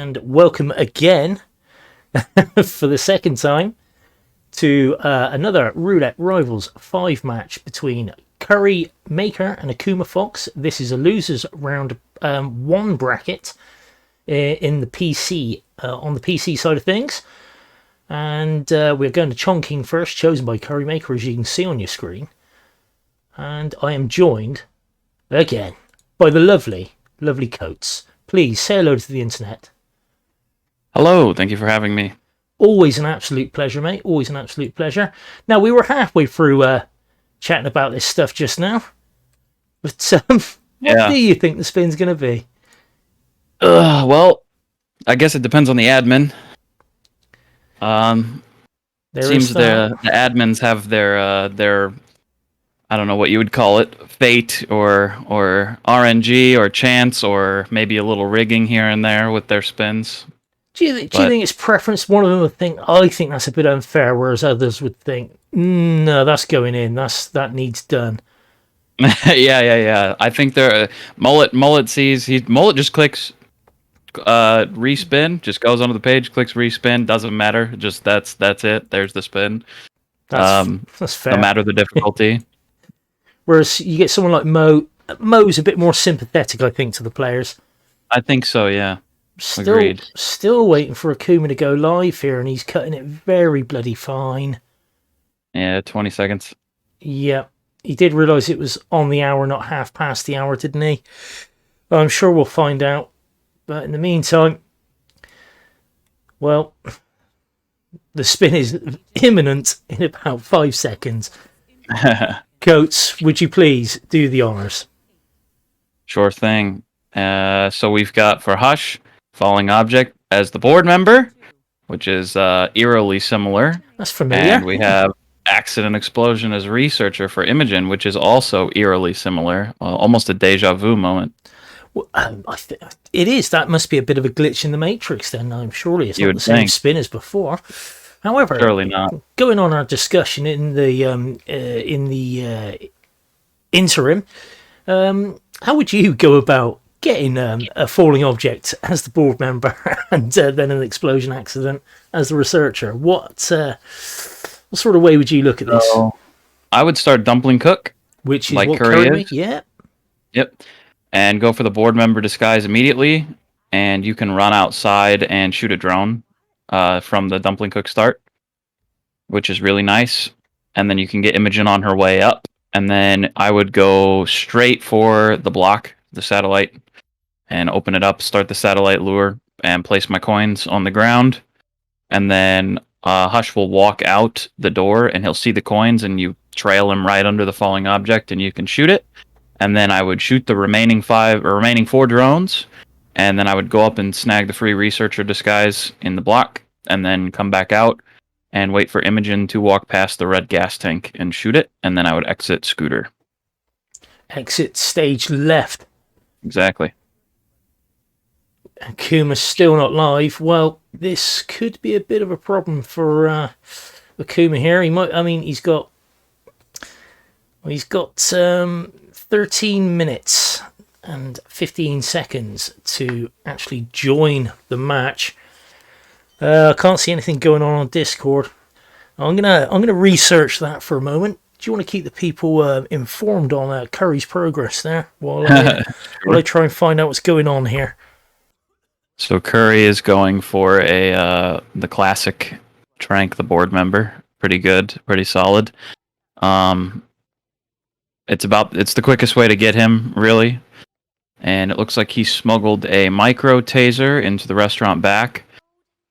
and welcome again for the second time to another Roulette Rivals 5 match between CurryMaker and Akuma-Fox. This is a losers round 1 bracket in the PC on the PC side of things, and we're going to Chongqing first, chosen by CurryMaker, as you can see on your screen. And I am joined again by the lovely KOats. Please say hello to the internet. Hello, thank you for having me. Always an absolute pleasure, mate. Always an absolute pleasure. Now, we were halfway through chatting about this stuff just now. But what do you think the spin's going to be? Well, I guess it depends on the admin. Seems the admins have their I don't know what you would call it, fate or RNG or chance or maybe a little rigging here and there with their spins. Do you think it's preference? One of them would think, I think that's a bit unfair, whereas others would think, no, that's going in. That needs done. Yeah. I think Mullet Mullet just clicks respin, just goes onto the page, clicks respin, doesn't matter. Just that's it. There's the spin. That's fair. No matter the difficulty. Whereas you get someone like Mo. Mo's a bit more sympathetic, I think, to the players. I think so, yeah. Agreed. Still waiting for Akuma to go live here, and he's cutting it very bloody fine. Yeah, 20 seconds. Yeah, he did realise it was on the hour, not half past the hour, didn't he? I'm sure we'll find out. But in the meantime, well, the spin is imminent in about 5 seconds. KOats, would you please do the honours? Sure thing. So we've got for Hush, Falling Object as the board member, which is eerily similar. That's familiar. And we have Accident Explosion as researcher for Imogen, which is also eerily similar. Almost a deja vu moment. Well, it is. That must be a bit of a glitch in the Matrix then. Surely it's not the same spin as before. However, surely not. Going on our discussion in the interim, how would you go about getting a falling object as the board member and then an explosion accident as the researcher? What sort of way would you look at this? I would start Dumpling Cook, which is like what Curry is. Yeah. Yep. And go for the board member disguise immediately, and you can run outside and shoot a drone from the Dumpling Cook start, which is really nice. And then you can get Imogen on her way up. And then I would go straight for the block, the satellite, and open it up, start the satellite lure, and place my coins on the ground. And then Hush will walk out the door, and he'll see the coins, and you trail him right under the falling object, and you can shoot it. And then I would shoot the remaining 4 drones, and then I would go up and snag the free researcher disguise in the block, and then come back out and wait for Imogen to walk past the red gas tank and shoot it, and then I would exit Scooter. Exit stage left. Exactly. Akuma's still not live. Well, this could be a bit of a problem for Akuma here. He's got 13 minutes and 15 seconds to actually join the match. I can't see anything going on Discord. I'm gonna research that for a moment. Do you want to keep the people informed on Curry's progress there while I try and find out what's going on here? So Curry is going for the classic Trank, the board member. Pretty good, pretty solid. It's the quickest way to get him, really. And it looks like he smuggled a micro taser into the restaurant back.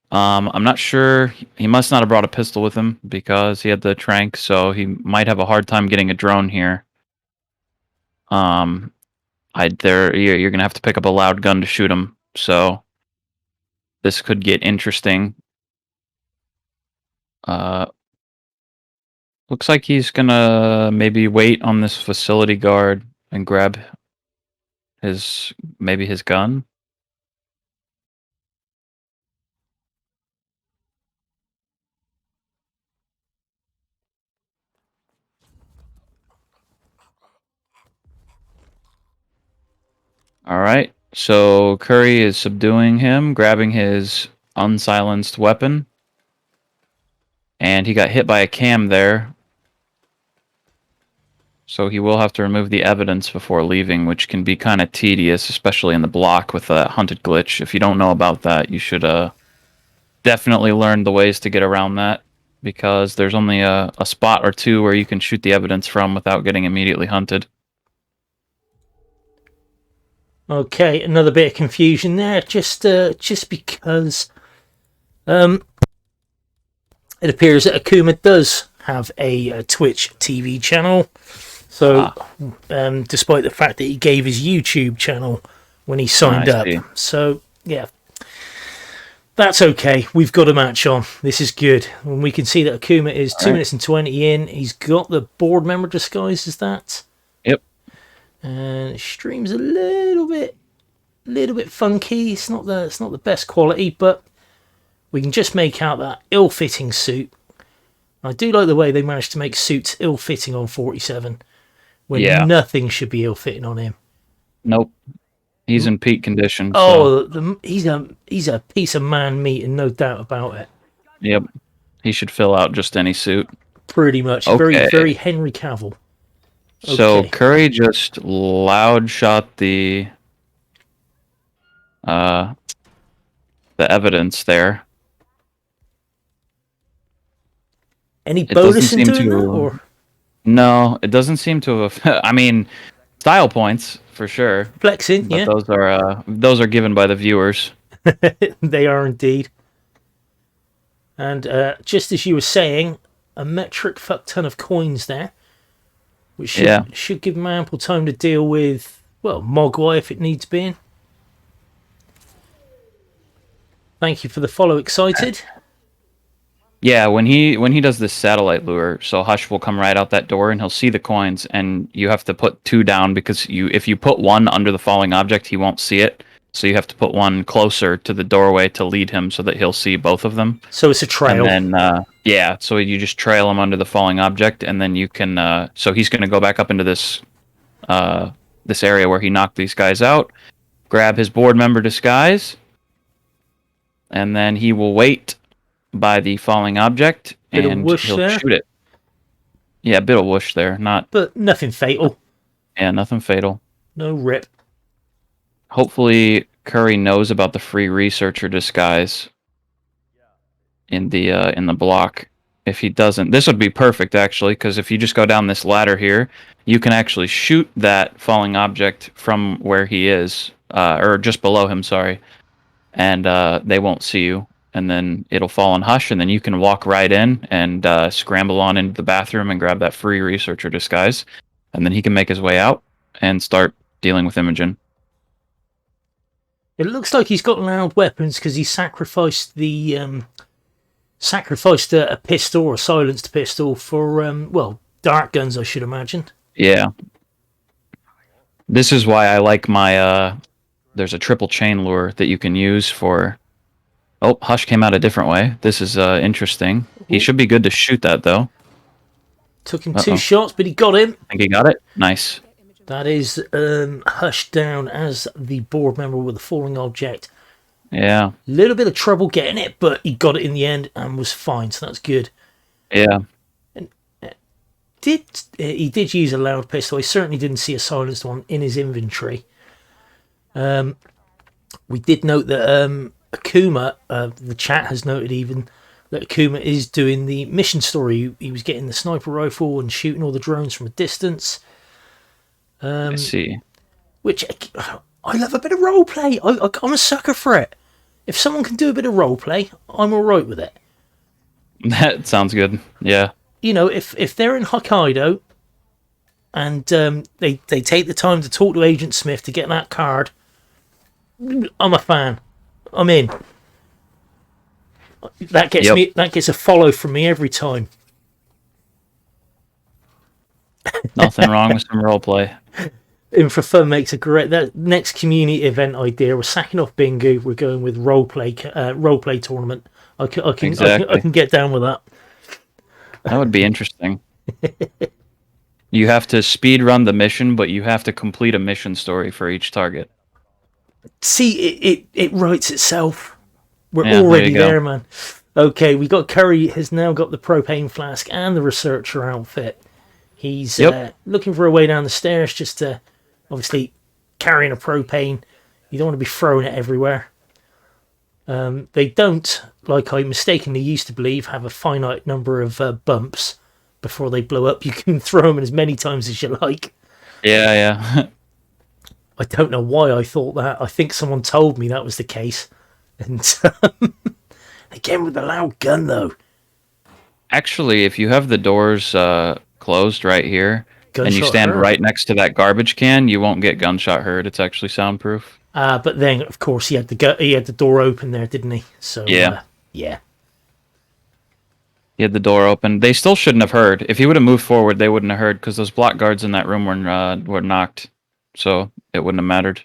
I'm not sure. He must not have brought a pistol with him because he had the Trank, so he might have a hard time getting a drone here. You're gonna have to pick up a loud gun to shoot him. So this could get interesting. Looks like he's gonna maybe wait on this facility guard and grab his gun. All right, So Curry is subduing him, grabbing his unsilenced weapon. And he got hit by a cam there. So he will have to remove the evidence before leaving, which can be kind of tedious, especially in the block with that hunted glitch. If you don't know about that, you should definitely learn the ways to get around that, because there's only a spot or two where you can shoot the evidence from without getting immediately hunted. Okay, another bit of confusion there, just because it appears that Akuma does have a Twitch TV channel. So, despite the fact that he gave his YouTube channel when he signed up. So, yeah, that's okay. We've got a match on. This is good. And we can see that Akuma is 2 minutes and 20 in. He's got the board member disguise, is that? Yep. And stream's a little bit funky. It's not the best quality, but we can just make out that ill-fitting suit. I do like the way they managed to make suits ill-fitting on 47. When nothing should be ill-fitting on him. Nope. He's in peak condition. Oh, so. He's a piece of man meat, and no doubt about it. Yep. He should fill out just any suit. Pretty much. Okay. Very, very Henry Cavill. Okay. So Curry just loud shot the evidence there. Any bonus in doing that, or? No, it doesn't seem to have. I mean, style points for sure. Flexing, yeah. Those are given by the viewers. They are indeed. And just as you were saying, a metric fuck ton of coins there, which should give him ample time to deal with, well, Mogwai if it needs being. Thank you for the follow, Excited. Yeah, when he does this satellite lure, so Hush will come right out that door and he'll see the coins, and you have to put 2 down, because if you put 1 under the falling object, he won't see it. So you have to put 1 closer to the doorway to lead him so that he'll see both of them. So it's a trail. And then so you just trail him under the falling object, and then you can. So he's going to go back up into this area where he knocked these guys out, grab his board member disguise, and then he will wait by the falling object, and he'll shoot it. Yeah, a bit of whoosh there, but nothing fatal. Yeah, nothing fatal. No rip. Hopefully, Curry knows about the free researcher disguise in the block. If he doesn't, this would be perfect actually, because if you just go down this ladder here, you can actually shoot that falling object from where he is, or just below him. Sorry, and they won't see you. And then it'll fall on Hush, and then you can walk right in and scramble on into the bathroom and grab that free researcher disguise, and then he can make his way out and start dealing with Imogen. It looks like he's got loud weapons because he sacrificed a pistol or a silenced pistol for dart guns, I should imagine. Yeah. This is why I like my there's a triple chain lure that you can use for. Oh, Hush came out a different way. This is interesting. He should be good to shoot that, though. Took him 2 shots, but he got him. I think he got it. Nice. That is Hush down as the board member with the falling object. Yeah. Little bit of trouble getting it, but he got it in the end and was fine, so that's good. Yeah. And he did use a loud pistol. I certainly didn't see a silenced one in his inventory. We did note that Akuma, the chat has noted even that Akuma is doing the mission story. He was getting the sniper rifle and shooting all the drones from a distance. I see. Which, I love a bit of roleplay. I'm a sucker for it. If someone can do a bit of roleplay, I'm alright with it. That sounds good, yeah. You know, if they're in Hokkaido and they take the time to talk to Agent Smith to get that card, I'm a fan. I'm in. That gets me. That gets a follow from me every time. Nothing wrong with some roleplay. Infra makes a great. That next community event idea. We're sacking off bingo. We're going with roleplay tournament. I can get down with that. That would be interesting. You have to speed run the mission, but you have to complete a mission story for each target. See, it writes itself. We're Yeah, already there you there, go. man. Okay, we got Curry has now got the propane flask and the researcher outfit. He's Yep. looking for a way down the stairs, just to obviously carrying a propane. You don't want to be throwing it everywhere. They don't, like I mistakenly used to believe, have a finite number of bumps before they blow up. You can throw them as many times as you like. Yeah, yeah. I don't know why I thought that. I think someone told me that was the case. And again with the loud gun though. Actually, if you have the doors closed right here, and you Gunshot stand hurt. right next to that garbage can, you won't get gunshot hurt. It's actually soundproof. But then of course he had the door open there, didn't he? So Yeah. yeah. He had the door open. They still shouldn't have heard. If he would have moved forward, they wouldn't have heard because those block guards in that room were knocked, so it wouldn't have mattered.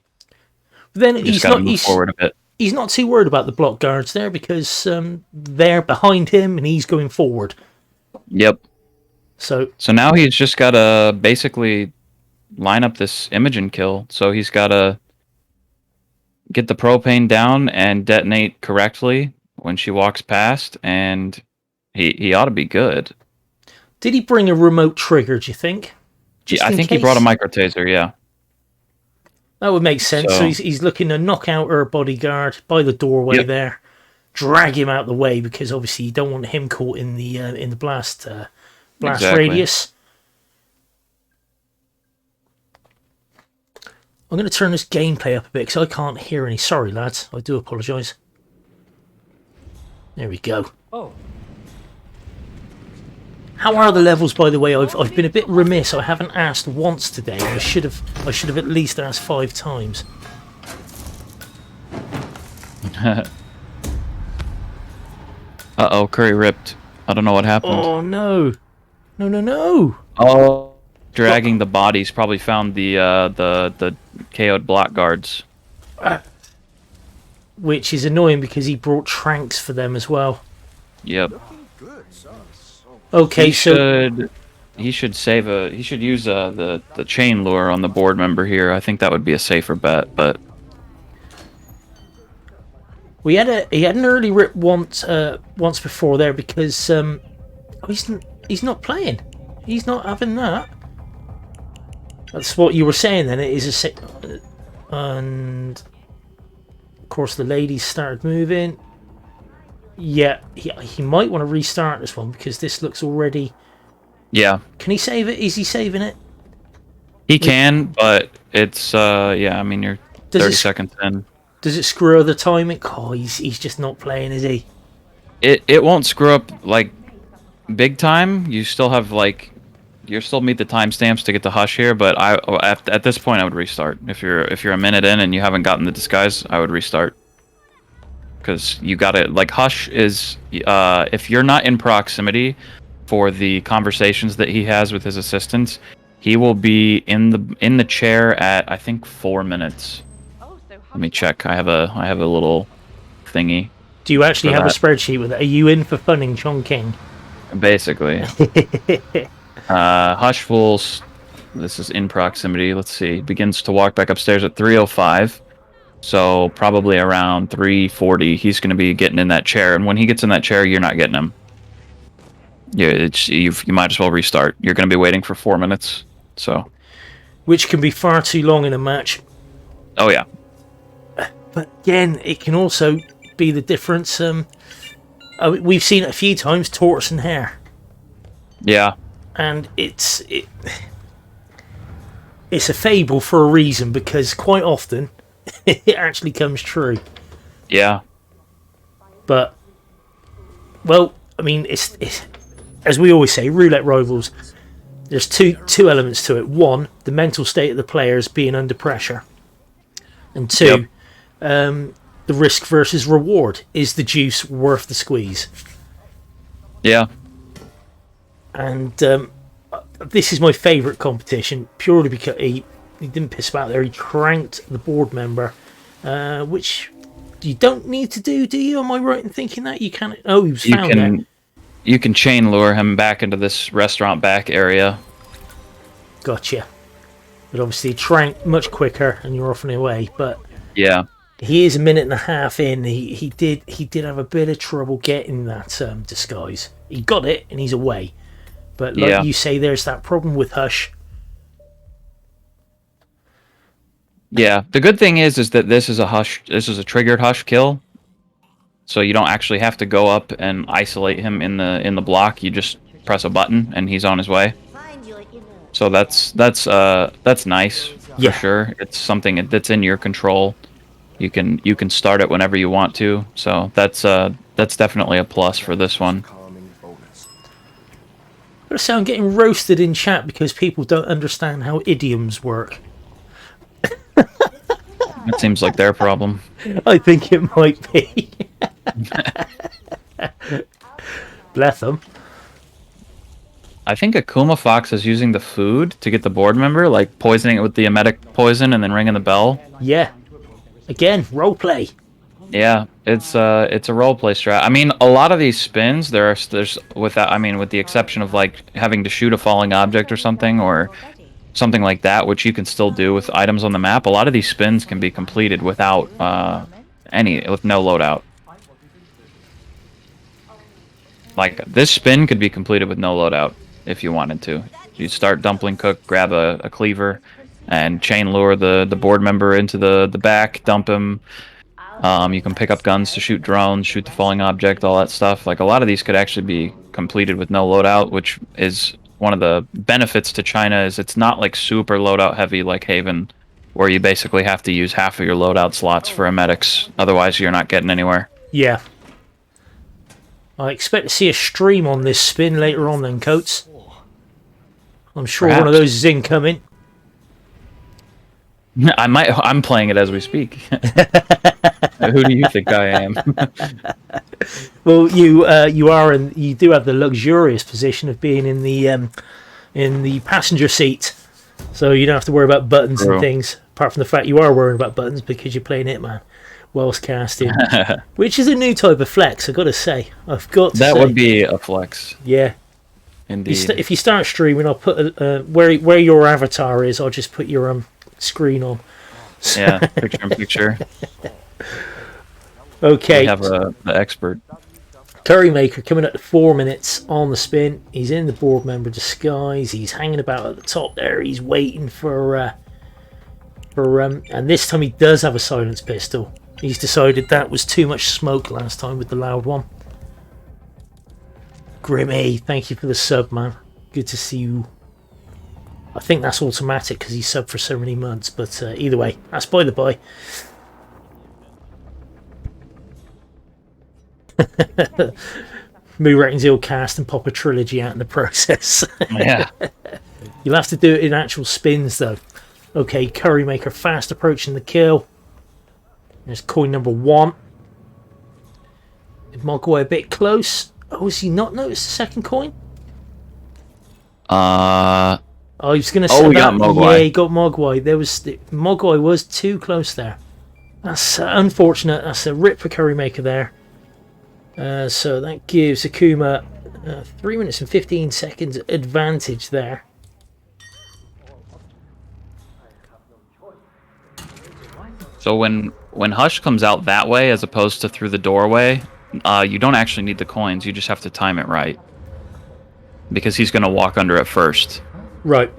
But then You just got to move forward a bit. he's not too worried about the block guards there because they're behind him and he's going forward. Yep. So now he's just got to basically line up this Imogen kill. So he's got to get the propane down and detonate correctly when she walks past, and he ought to be good. did he bring a remote trigger, do you think? Yeah, I think he brought a micro taser, yeah. That would make sense. So he's looking to knock out her bodyguard by the doorway there, drag him out the way because obviously you don't want him caught in the blast radius. I'm going to turn this gameplay up a bit because I can't hear any. Sorry, lads. I do apologise. There we go. Oh. How are the levels, by the way? I've been a bit remiss. I haven't asked once today. I should have at least asked 5 times. Uh-oh, Curry ripped. I don't know what happened. Oh no. No. Oh, dragging the bodies. Probably found the KO'd block guards. Which is annoying because he brought tranks for them as well. Yep. Okay, he should save he should use the chain lure on the board member here. I think that would be a safer bet, but he had an early rip once before there because he's not playing. He's not having that. That's what you were saying then. It is and of course the ladies started moving. Yeah, he might want to restart this one because this looks already... Yeah. Can he save it? Is he saving it? He can, but it's, yeah, I mean, you're 30 seconds in. Does it screw up the timing? Oh, he's just not playing, is he? It won't screw up, like, big time. You still have, like... You still meet the timestamps to get the hush here, but at this point I would restart. If you're a minute in and you haven't gotten the disguise, I would restart. Because you gotta, like, hush is if you're not in proximity for the conversations that he has with his assistants, he will be in the chair at I think 4 minutes. Let me check. I have a little thingy. Do you actually have a spreadsheet with it? Are you in for funning Chongqing? Basically. Hush fools. This is in proximity. Let's see. Begins to walk back upstairs at 3:05. So probably around 3:40, he's going to be getting in that chair. And when he gets in that chair, you're not getting him. Yeah, you might as well restart. You're going to be waiting for 4 minutes. So, which can be far too long in a match. Oh yeah. But again, it can also be the difference. We've seen it a few times, tortoise and hare. Yeah. And it's a fable for a reason because quite often it actually comes true. Yeah. But, well, I mean, it's as we always say, Roulette Rivals, there's two elements to it. One, the mental state of the players being under pressure. And two, the risk versus reward. Is the juice worth the squeeze? Yeah. And this is my favourite competition, purely because he didn't piss about there. He cranked the board member, which you don't need to do you? Am I right in thinking that? You can't... Oh, he was found there. You can chain lure him back into this restaurant back area. Gotcha. But obviously, he tranked much quicker and you're off and away. But Yeah. He is a minute and a half in. He did have a bit of trouble getting that disguise. He got it and he's away. But like Yeah. you say, there's that problem with Hush. Yeah. The good thing is that this is a triggered Hush kill. So you don't actually have to go up and isolate him in the block. You just press a button and he's on his way. So that's nice for sure. It's something that's in your control. You can start it whenever you want to. So that's definitely a plus for this one. I sound getting roasted in chat because people don't understand how idioms work. It seems like their problem. I think it might be. Bless them. I think Akuma-Fox is using the food to get the board member, like poisoning it with the emetic poison and then ringing the bell. Yeah. Again, roleplay. Yeah, it's a roleplay strat. I mean, a lot of these spins, there's with the exception of like having to shoot a falling object or something like that, which you can still do with items on the map. A lot of these spins can be completed without with no loadout. Like this spin could be completed with no loadout if you wanted to. You start dumpling cook, grab a cleaver, and chain lure the board member into the back, dump him. You can pick up guns to shoot drones, shoot the falling object, all that stuff. Like a lot of these could actually be completed with no loadout, which is one of the benefits to China. Is it's not like super loadout heavy like Haven, where you basically have to use half of your loadout slots for emetics. Otherwise, you're not getting anywhere. Yeah. I expect to see a stream on this spin later on then, Coats. I'm sure Perhaps. one of those is incoming. I'm playing it as we speak. Who do you think I am? Well, you are, and you do have the luxurious position of being in the passenger seat, so you don't have to worry about buttons True. and things. Apart from the fact you are worrying about buttons because you're playing Hitman whilst casting, which is a new type of flex. I've got to say, That would be a flex. Yeah. Indeed. If you start streaming, I'll put where your avatar is. I'll just put your screen on. Yeah, picture in picture. Okay. We have the expert. CurryMaker coming up to 4 minutes on the spin. He's in the board member disguise. He's hanging about at the top there. He's waiting for and this time he does have a silence pistol. He's decided that was too much smoke last time with the loud one. Grimmy, thank you for the sub, man. Good to see you. I think that's automatic because he subbed for so many months, but either way, that's by the by. Moo reckons he'll cast and pop a trilogy out in the process. Yeah. You'll have to do it in actual spins, though. Okay, CurryMaker fast approaching the kill. There's coin number 1. Is Mogwai a bit close? Oh, has he not noticed the second coin? Oh, I was going to say we that. got Mogwai. Yeah, he got Mogwai. Mogwai was too close there. That's unfortunate. That's a rip for CurryMaker there. So that gives Akuma 3 minutes and 15 seconds advantage there. So when Hush comes out that way as opposed to through the doorway, you don't actually need the coins. You just have to time it right. Because he's going to walk under it first. Right.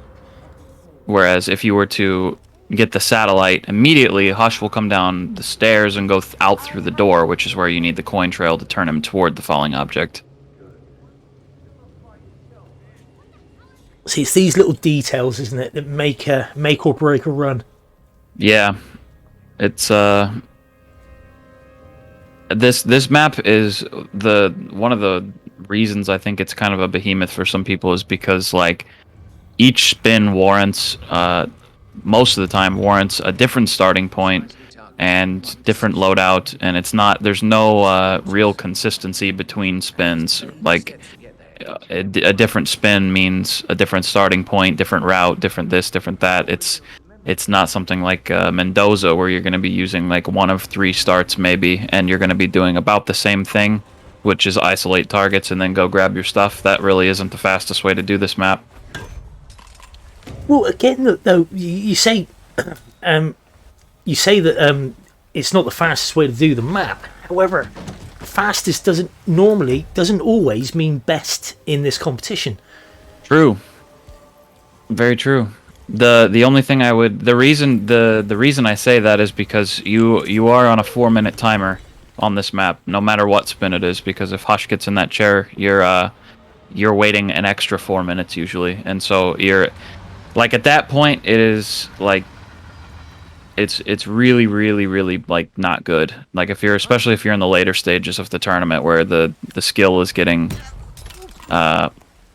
Whereas if you were to get the satellite, immediately Hush will come down the stairs and go out through the door, which is where you need the coin trail to turn him toward the falling object. See, it's these little details, isn't it, that make or break a run. Yeah. It's this map is one of the reasons I think it's kind of a behemoth for some people is because like each spin warrants most of the time warrants a different starting point and different loadout, and there's no real consistency between spins. Like a different spin means a different starting point, different route, different this, different that. It's not something like Mendoza where you're going to be using like one of 3 starts maybe, and you're going to be doing about the same thing, which is isolate targets and then go grab your stuff. That really isn't the fastest way to do this map. Well, again, though, you say that it's not the fastest way to do the map. However, fastest doesn't always mean best in this competition. True. Very true. The only thing the reason I say that is because you are on a 4-minute timer on this map, no matter what spin it is, because if Hush gets in that chair, you're waiting an extra 4 minutes usually, and so you're like at that point it is like it's really really really like not good. Like especially if you're in the later stages of the tournament where the skill is getting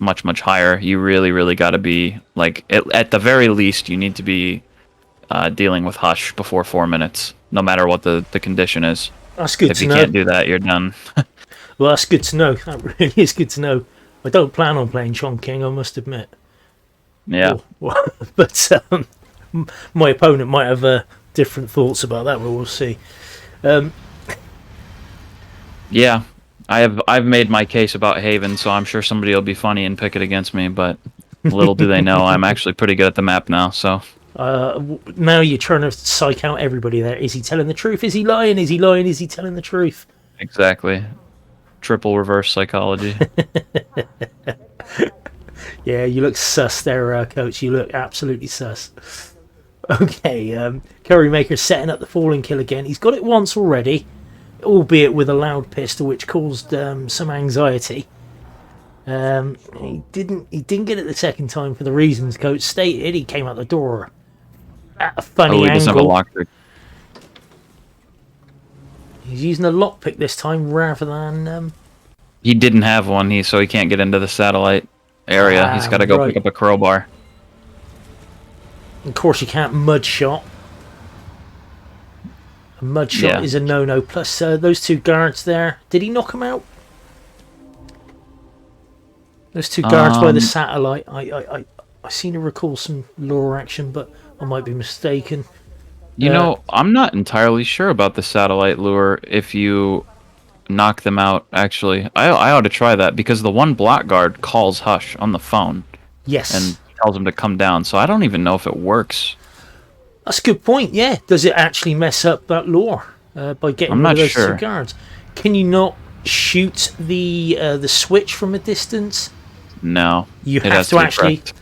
much higher, you really got to be like at the very least you need to be dealing with Hush before 4 minutes, no matter what the condition is. That's good if to you know. Can't do that, you're done. Well, that's good to know. That really is good to know. I don't plan on playing Chongqing, I must admit. Yeah. But my opponent might have different thoughts about that, but we'll see. Yeah, I've made my case about Haven, so I'm sure somebody will be funny and pick it against me, but little do they know I'm actually pretty good at the map now, so... now you're trying to psych out everybody there. Is he telling the truth? Is he lying? Is he lying? Is he telling the truth? Exactly. Triple reverse psychology. Yeah, you look sus there, Coach. You look absolutely sus. Okay, CurryMaker setting up the falling kill again. He's got it once already, albeit with a loud pistol, which caused some anxiety. He didn't get it the second time for the reasons Coach stated. He came out the door at a funny he doesn't have a angle. lockpick. He's using a lockpick this time rather than... He didn't have one, so he can't get into the satellite area. He's got to go pick up a crowbar. Of course, you can't mud shot. A mud shot is a no-no. Plus, those two guards there. Did he knock them out? Those two guards by the satellite. I seem to recall some lure action, but I might be mistaken. You know, I'm not entirely sure about the satellite lure if you knock them out, actually. I ought to try that, because the one block guard calls Hush on the phone. Yes. And tells him to come down, so I don't even know if it works. That's a good point, yeah. Does it actually mess up that lure by getting rid of those two guards? Can you not shoot the switch from a distance? No. You have to actually... Correct.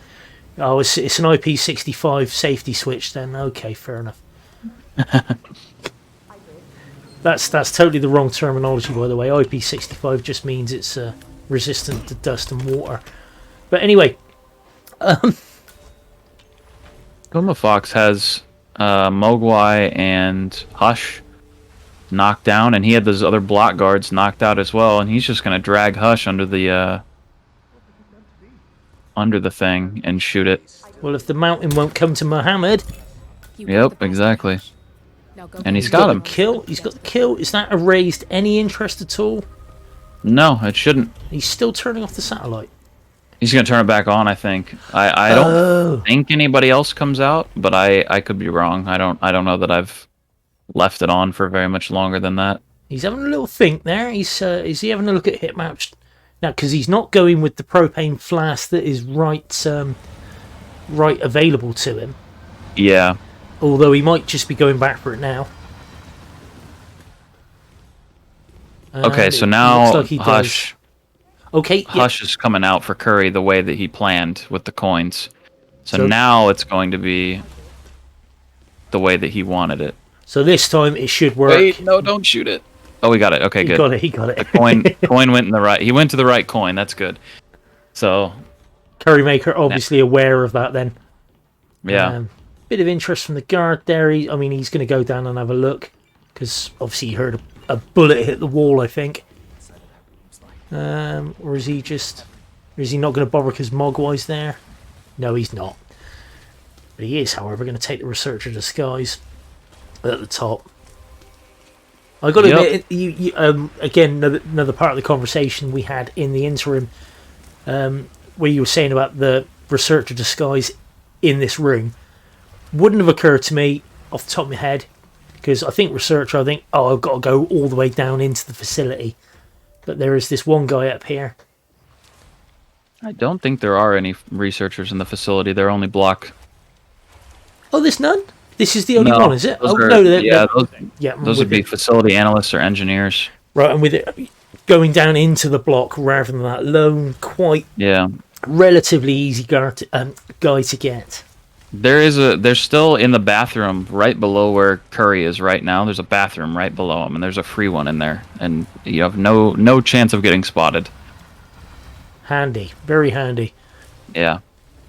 Oh, it's an IP65 safety switch then. Okay, fair enough. That's totally the wrong terminology, by the way. IP65 just means it's resistant to dust and water. But anyway... Akuma-Fox has Mogwai and Hush knocked down, and he had those other block guards knocked out as well, and he's just going to drag Hush under the thing and shoot it. Well, if the mountain won't come to Muhammad... Yep, exactly. And he's got him. He's got the kill. Is that erased any interest at all? No, it shouldn't. He's still turning off the satellite. He's going to turn it back on, I think. I don't think anybody else comes out, but I could be wrong. I don't know that I've left it on for very much longer than that. He's having a little think there. Is he having a look at hit maps now? Because he's not going with the propane flask that is right available to him. Yeah. Although he might just be going back for it now. Okay, so now like Hush. Okay, Hush is coming out for Curry the way that he planned with the coins. So now it's going to be the way that he wanted it. So this time it should work. Wait, no, don't shoot it. Oh, we got it. Okay, good. He got it. The coin went in the right. He went to the right coin. That's good. So CurryMaker obviously aware of that then. Yeah. Bit of interest from the guard there. He's going to go down and have a look, because obviously he heard a bullet hit the wall, I think. Or is he not going to bother because Mogwai's there? No, he's not. But he is, however, going to take the Researcher Disguise at the top. I got to admit, you again, another part of the conversation we had in the interim, where you were saying about the Researcher Disguise in this room, wouldn't have occurred to me off the top of my head, because I think Researcher, I've got to go all the way down into the facility. But there is this one guy up here. I don't think there are any researchers in the facility. They're only block. Oh, there's none? This is the only No, one, is it? those Oh are, no, yeah, those, yeah, I'm those with would be it. facility analysts or engineers. Right, and with it going down into the block rather than that lone, quite Yeah. relatively easy guy to get. There's still in the bathroom right below where Curry is right now. There's a bathroom right below him, and there's a free one in there, and you have no chance of getting spotted. Handy, very handy. Yeah.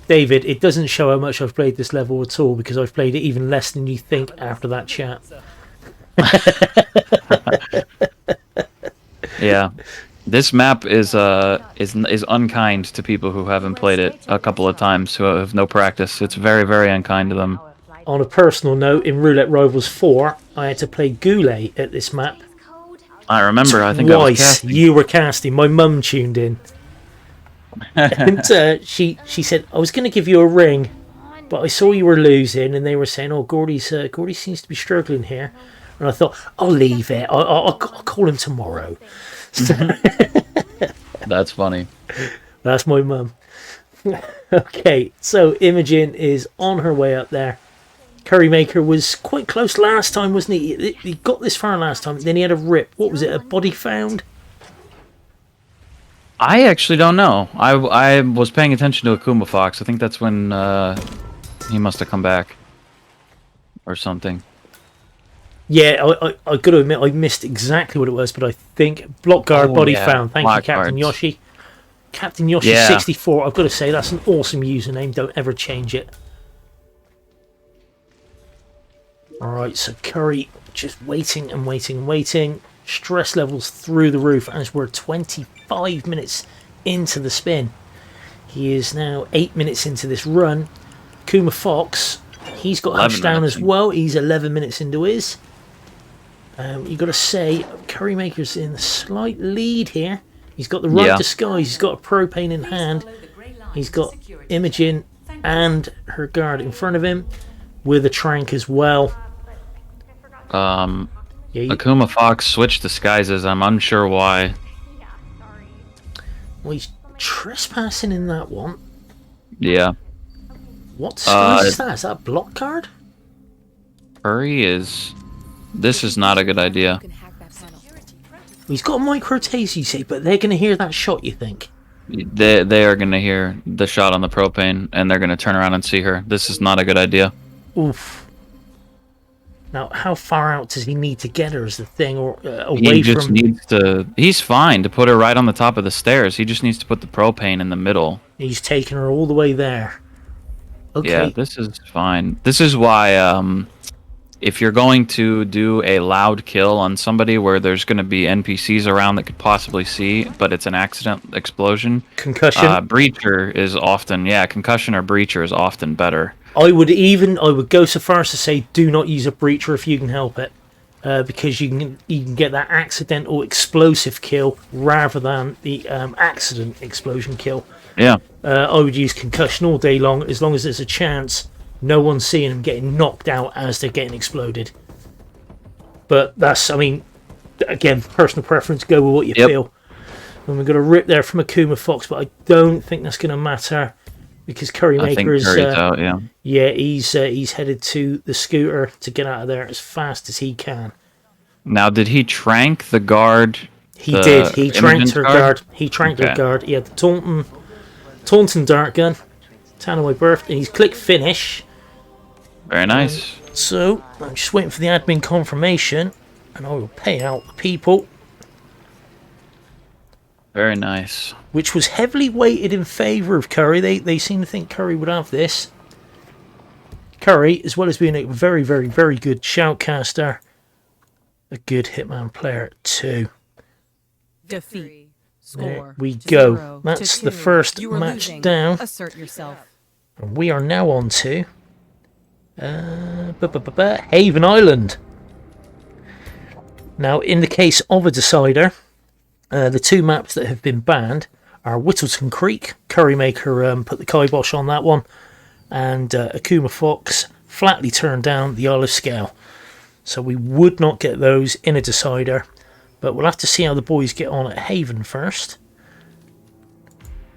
David, it doesn't show how much I've played this level at all because I've played it even less than you think after that chat. Yeah. This map is unkind to people who haven't played it a couple of times, who have no practice. It's very, very unkind to them. On a personal note, in Roulette Rivals 4, I had to play Goulet at this map. I remember, I think I was Twice. casting. You were casting. My mum tuned in. And she said, I was going to give you a ring, but I saw you were losing, and they were saying, oh, Gordy seems to be struggling here. And I thought, I'll leave it. I'll call him tomorrow. That's funny. That's my mum. Okay, so Imogen is on her way up there. CurryMaker was quite close last time, wasn't he? He got this far last time, then he had a rip. What was it, a body found? I actually don't know. I was paying attention to Akuma-Fox. I think that's when he must have come back. Or something. Yeah, I got to admit, I missed exactly what it was, but I think block guard body found. Thank you, Captain Yoshi. Captain Yoshi 64. I've got to say, that's an awesome username. Don't ever change it. Alright, so Curry just waiting and waiting and waiting. Stress levels through the roof as we're 25 minutes into the spin. He is now 8 minutes into this run. Akuma-Fox, he's got Ash down as well. He's 11 minutes into his. You've got to say, CurryMaker's in a slight lead here. He's got the right disguise. He's got a propane in hand. He's got Imogen and her guard in front of him with a trank as well. Akuma-Fox switched disguises. I'm unsure why. Well, he's trespassing in that one. Yeah. What disguise is that? Is that a block card? Curry is... This is not a good idea. He's got a micro taser, you say, but they're going to hear that shot, you think? They are going to hear the shot on the propane, and they're going to turn around and see her. This is not a good idea. Oof. Now, how far out does he need to get her is the thing, or away he just from... needs to... He's fine to put her right on the top of the stairs. He just needs to put the propane in the middle. He's taking her all the way there. Okay. Yeah, this is fine. This is why... if you're going to do a loud kill on somebody where there's going to be NPCs around that could possibly see, but it's an accident explosion... Concussion? Breacher is often... Yeah, concussion or breacher is often better. I would go so far as to say do not use a breacher if you can help it. Because you can get that accidental explosive kill rather than the accident explosion kill. Yeah. I would use concussion all day long as there's a chance no one's seeing them getting knocked out as they're getting exploded. But that's, I mean, again, personal preference, go with what you feel. And we've got a rip there from Akuma-Fox, but I don't think that's going to matter because CurryMaker is out, yeah, he's headed to the scooter to get out of there as fast as he can. Now, did he trank the guard? He did. He tranked her guard. He tranked her guard. He had the taunting dart gun. Time of my birthday. He's clicked finish. Very nice. So I'm just waiting for the admin confirmation, and I will pay out the people. Very nice. Which was heavily weighted in favour of Curry. They seem to think Curry would have this. Curry, as well as being a very, very, very good shoutcaster, a good Hitman player too. Defeat. There we go. That's the first match down. Assert yourself. And we are now on to Haven Island. Now, in the case of a decider, the two maps that have been banned are Whittleton Creek. CurryMaker put the kibosh on that one, and Akuma-Fox flatly turned down the Isle of Scale. So we would not get those in a decider, but we'll have to see how the boys get on at Haven first.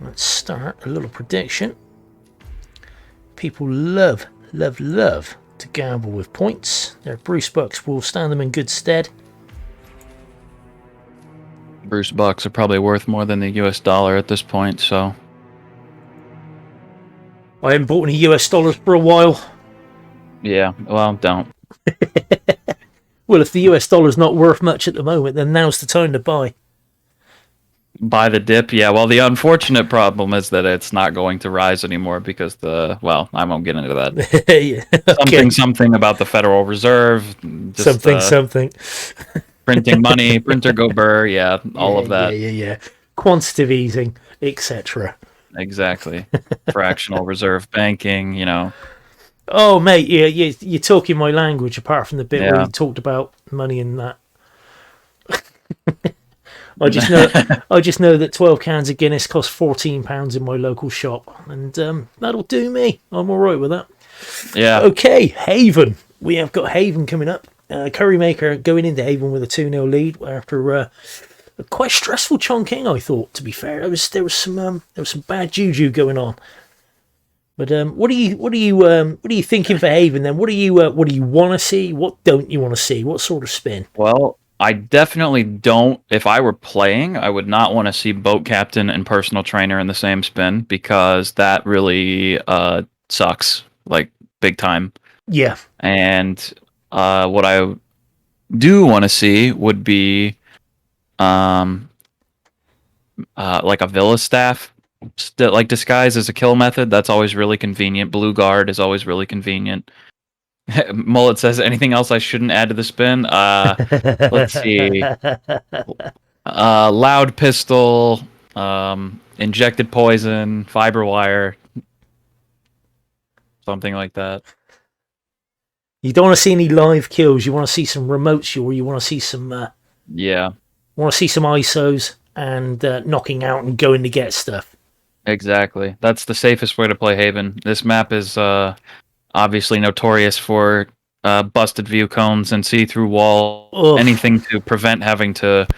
Let's start a little prediction. People love to gamble with points. Their Bruce Bucks will stand them in good stead. Bruce Bucks are probably worth more than the US dollar at this point, so. I haven't bought any US dollars for a while. Yeah, well, don't. Well, if the US dollar's not worth much at the moment, then now's the time to buy. Buy the dip, yeah. Well, the unfortunate problem is that it's not going to rise anymore because I won't get into that. Yeah, okay. Something about the Federal Reserve. Just, something. Printing money, printer go burr, yeah, all of that. Yeah. Quantitative easing, etc. Exactly. Fractional reserve banking, Oh, mate, yeah, you're talking my language, apart from the bit where Yeah. you talked about money and that. I just know that 12 cans of Guinness cost £14 in my local shop, and that'll do me. I'm all right with that. Yeah. Okay, Haven. We have got Haven coming up. CurryMaker going into Haven with a 2-0 lead after a quite stressful Chongqing, I thought. To be fair, there was some bad juju going on. But what are you thinking for Haven then? What do you want to see? What don't you want to see? What sort of spin? Well, I definitely don't. If I were playing, I would not want to see boat captain and personal trainer in the same spin because that really sucks, like big time. Yeah. And what I do want to see would be like a Villa staff. Like disguise as a kill method. That's always really convenient. Blue guard is always really convenient. Mullet says, anything else I shouldn't add to the spin? Let's see. Loud pistol, injected poison, fiber wire, something like that. You don't want to see any live kills. You want to see some remotes, or you want to see some. Yeah. Want to see some ISOs and knocking out and going to get stuff. Exactly. That's the safest way to play Haven. This map is obviously notorious for busted view cones and see-through wall. Ugh. Anything to prevent having to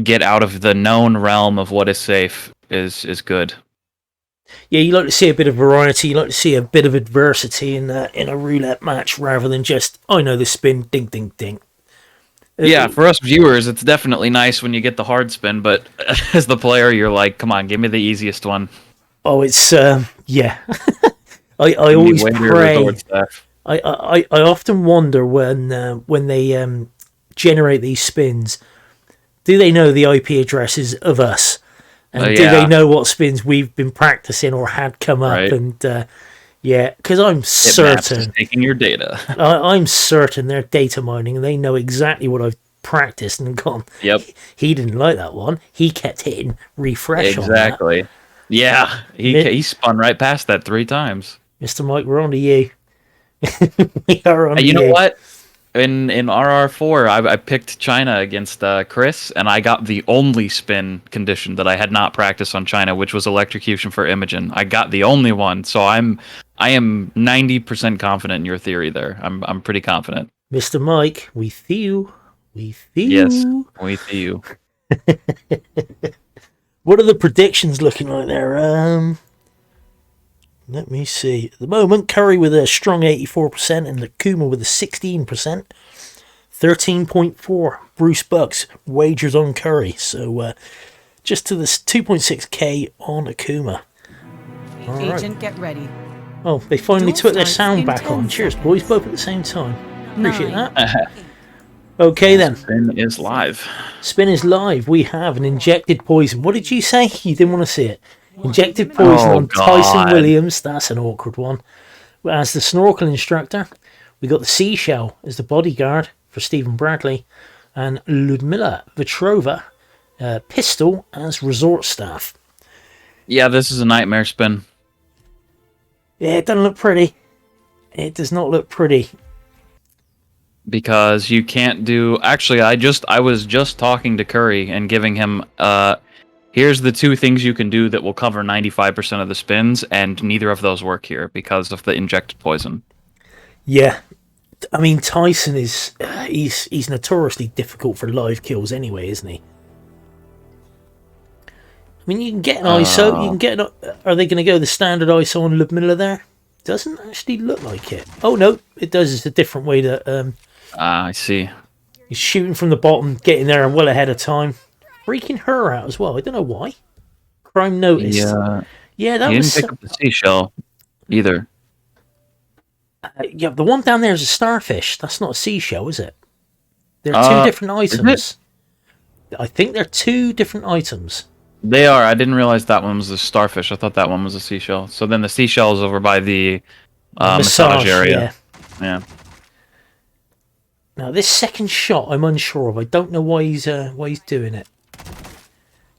get out of the known realm of what is safe is good. Yeah, you like to see a bit of variety. You like to see a bit of adversity in a roulette match rather than just, I know this spin, ding, ding, ding. Yeah, for us viewers, it's definitely nice when you get the hard spin, but as the player, you're like, come on, give me the easiest one. Oh, it's, yeah. I always pray. I often wonder when they generate these spins, do they know the IP addresses of us? And do they know what spins we've been practicing or had come up? Right. And yeah, because I'm certain taking your data. I'm certain they're data mining and they know exactly what I've practiced and gone. Yep. He didn't like that one. He kept hitting refresh. Exactly. On that. Yeah. He spun right past that 3 times. Mr. Mike, we're on to you. We are on to you. You know what? In RR4, I picked China against Chris, and I got the only spin condition that I had not practiced on China, which was electrocution for Imogen. I got the only one, so I am 90% confident in your theory there. I'm pretty confident. Mr. Mike, we see you. Yes, we see you. What are the predictions looking like there? Let me see. At the moment, Curry with a strong 84% and Akuma with a 16%. 13.4 Bruce Bucks wagers on Curry. So just to this 2.6k on Akuma. All Agent, right. Get ready. Oh, they finally took their sound back on. Cheers, boys, both at the same time. Appreciate that. Okay, then. Spin is live. Spin is live. We have an injected poison. What did you say? You didn't want to see it. Injected poison on Tyson Williams. That's an awkward one. As the snorkel instructor, we got the Seashell as the bodyguard for Stephen Bradley, and Ludmila Vetrova, pistol as resort staff. Yeah, this is a nightmare spin. Yeah, it doesn't look pretty. It does not look pretty. Because you can't do... Actually, I was just talking to Curry and giving him... Here's the 2 things you can do that will cover 95% of the spins, and neither of those work here because of the injected poison. Yeah. I mean, Tyson is... he's notoriously difficult for live kills anyway, isn't he? I mean, you can get an ISO. You can get. Are they going to go the standard ISO on Ludmilla there? Doesn't actually look like it. Oh no, it does. It's a different way that I see. he's shooting from the bottom, getting there well ahead of time, freaking her out as well. I don't know why. Crime noticed. Yeah, that He was. didn't pick up the seashell either. Yeah, the one down there is a starfish. That's not a seashell, is it? They're two different items. I think they're two different items. They are. I didn't realize that one was a starfish. I thought that one was a seashell. So then the seashell is over by the massage area. Yeah. Now this second shot, I'm unsure of. I don't know why he's doing it.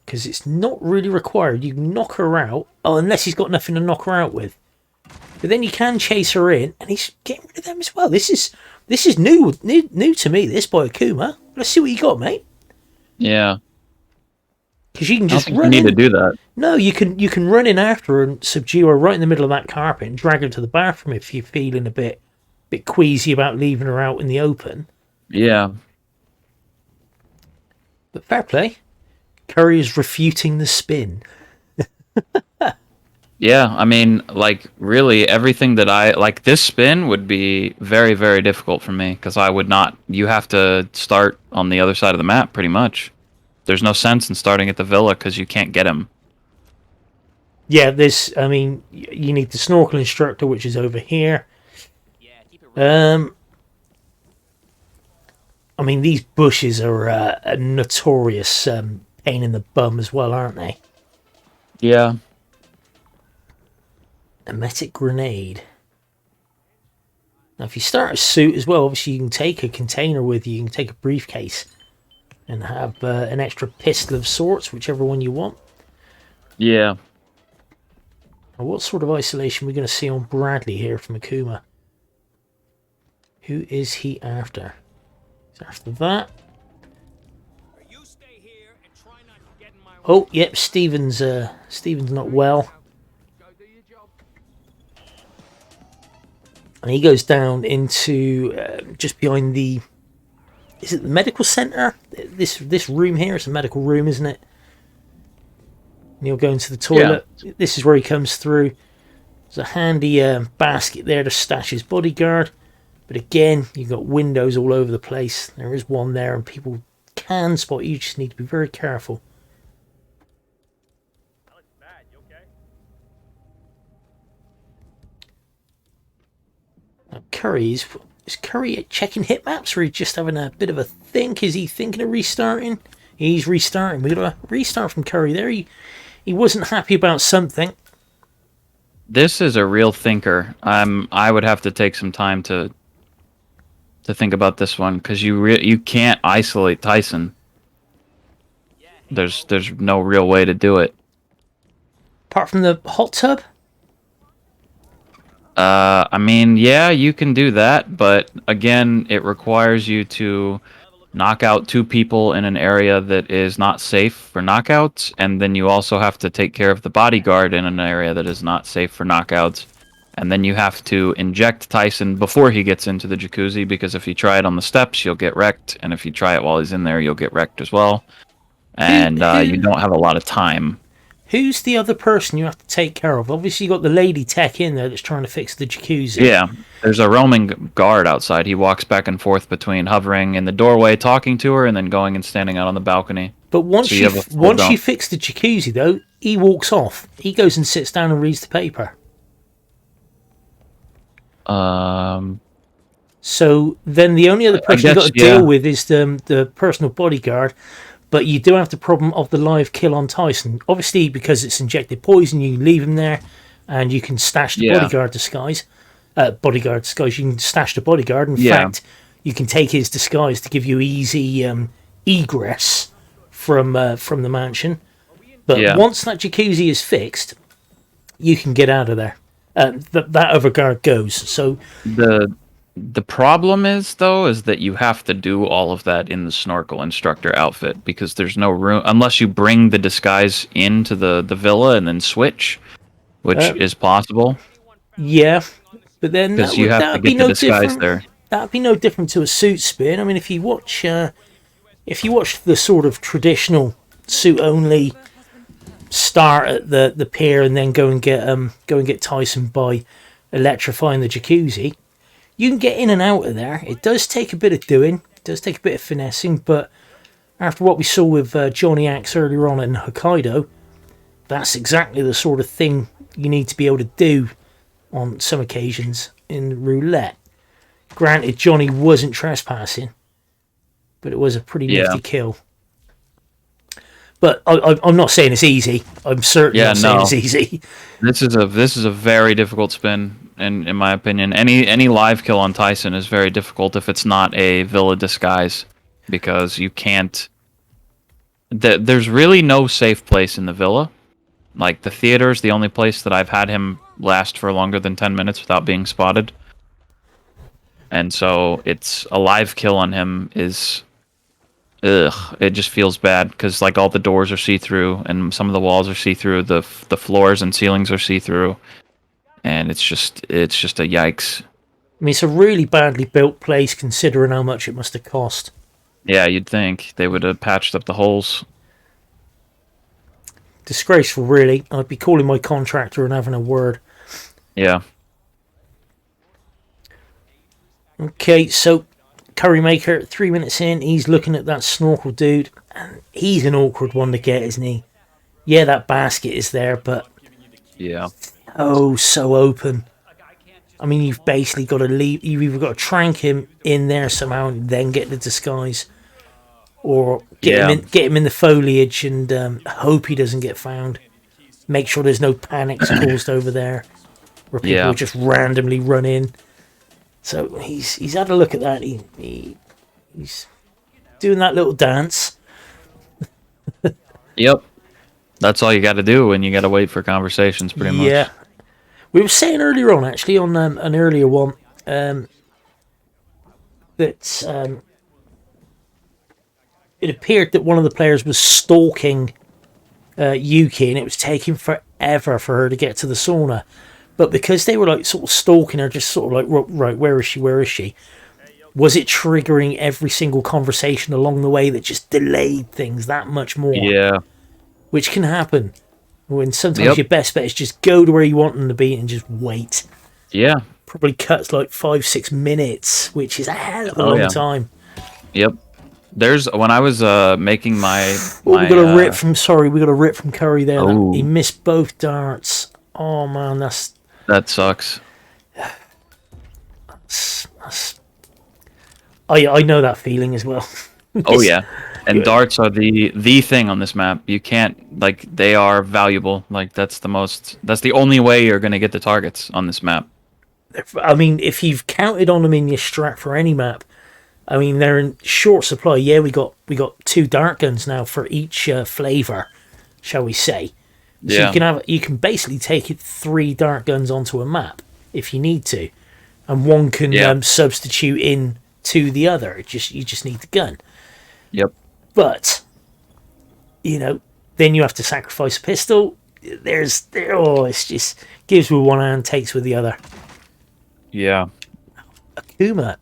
Because it's not really required. You can knock her out. Oh, unless he's got nothing to knock her out with. But then you can chase her in, and he's getting rid of them as well. This is new to me. This by Akuma. Let's see what you got, mate. Yeah. Because you can just you need to do that. No, you can run in after her and subdue her right in the middle of that carpet and drag her to the bathroom if you're feeling a bit queasy about leaving her out in the open. Yeah. But fair play. Curry is refuting the spin. Yeah, I mean, like, really, everything that like, this spin would be very, very difficult for me, because I would not, you have to start on the other side of the map, pretty much. There's no sense in starting at the villa, because you can't get him. Yeah, I mean, you need the snorkel instructor, which is over here. I mean, these bushes are a notorious pain in the bum as well, aren't they? Yeah. Emetic grenade. Now, if you start a suit as well, obviously you can take a container with you. You can take a briefcase and have an extra pistol of sorts, whichever one you want. Yeah. Now, what sort of isolation are we going to see on Bradley here from Akuma? Who is he after? He's after that. Oh, yep, Steven's not well. And he goes down into just behind the... Is it the medical centre? This room here is a medical room, isn't it? And he'll go into the toilet. Yeah. This is where he comes through. There's a handy basket there to stash his bodyguard. But again, you've got windows all over the place. There is one there, and people can spot you. You just need to be very careful. Now, is Curry checking hit maps, or is he just having a bit of a think? Is he thinking of restarting? He's restarting. We got a restart from Curry there. He wasn't happy about something. This is a real thinker. I would have to take some time to think about this one, because you can't isolate Tyson. There's no real way to do it. Apart from the hot tub? I mean, yeah, you can do that, but again, it requires you to knock out 2 people in an area that is not safe for knockouts, and then you also have to take care of the bodyguard in an area that is not safe for knockouts, and then you have to inject Tyson before he gets into the jacuzzi, because if you try it on the steps, you'll get wrecked, and if you try it while he's in there, you'll get wrecked as well, and you don't have a lot of time. Who's the other person you have to take care of? Obviously, you got the lady tech in there that's trying to fix the jacuzzi. Yeah, there's a roaming guard outside. He walks back and forth between hovering in the doorway, talking to her, and then going and standing out on the balcony. But once you fix the jacuzzi, though, he walks off. He goes and sits down and reads the paper. So then the only other person you've got to deal with is the personal bodyguard. But you do have the problem of the live kill on Tyson. Obviously, because it's injected poison, you leave him there, and you can stash the bodyguard disguise. You can stash the bodyguard. In fact, you can take his disguise to give you easy egress from the mansion. But once that jacuzzi is fixed, you can get out of there. That other guard goes. So the problem is that you have to do all of that in the snorkel instructor outfit, because there's no room unless you bring the disguise into the villa and then switch, which is possible. Yeah, but then because you have to get the disguise there. That'd be no different to a suit spin. I mean, if you watch the sort of traditional suit only start at the pier and then go and get Tyson by electrifying the jacuzzi. You can get in and out of there. It does take a bit of doing. It does take a bit of finessing, but after what we saw with Johnny Axe earlier on in Hokkaido, that's exactly the sort of thing you need to be able to do on some occasions in roulette. Granted, Johnny wasn't trespassing, but it was a pretty nifty kill. But I'm not saying it's easy. I'm certainly not saying it's easy. This is a very difficult spin, in my opinion. Any live kill on Tyson is very difficult if it's not a Villa disguise, because you can't. There's really no safe place in the Villa. Like, the theater is the only place that I've had him last for longer than 10 minutes without being spotted. And so it's a live kill on him is, it just feels bad, because like all the doors are see-through and some of the walls are see-through, the floors and ceilings are see-through, and it's just a yikes. I mean, it's a really badly built place considering how much it must have cost. Yeah, you'd think they would have patched up the holes. Disgraceful, really. I'd be calling my contractor and having a word. Yeah. Okay, so CurryMaker, 3 minutes in, he's looking at that snorkel dude, and he's an awkward one to get, isn't he? Yeah, that basket is there, but yeah, oh, so open. I mean, you've basically got to leave. You've either got to trank him in there somehow and then get the disguise, or get him in the foliage and hope he doesn't get found. Make sure there's no panics caused over there, where people just randomly run in. So he's had a look at that. He's doing that little dance. Yep. That's all you got to do when you got to wait for conversations, pretty much. Yeah. We were saying earlier on, actually, on an earlier one, that it appeared that one of the players was stalking Yuki, and it was taking forever for her to get to the sauna. But because they were like sort of stalking her, just sort of like, right, where is she? Where is she? Was it triggering every single conversation along the way that just delayed things that much more? Yeah. Which can happen. When sometimes your best bet is just go to where you want them to be and just wait. Yeah. Probably cuts like 5-6 minutes, which is a hell of a long time. Yep. When I was making my we got a rip from Curry there. He missed both darts. Oh man, that sucks. I know that feeling as well. Oh yeah. And darts are the thing on this map. You can't, like, they are valuable. Like, that's the only way you're going to get the targets on this map. I mean, if you've counted on them in your strat for any map, I mean, they're in short supply. Yeah, we got 2 dart guns now for each flavor, shall we say. So you can basically take 3 dart guns onto a map if you need to. And one can substitute in to the other. You just need the gun. Yep. But, then you have to sacrifice a pistol. It's just gives with one hand, takes with the other. Yeah. Akuma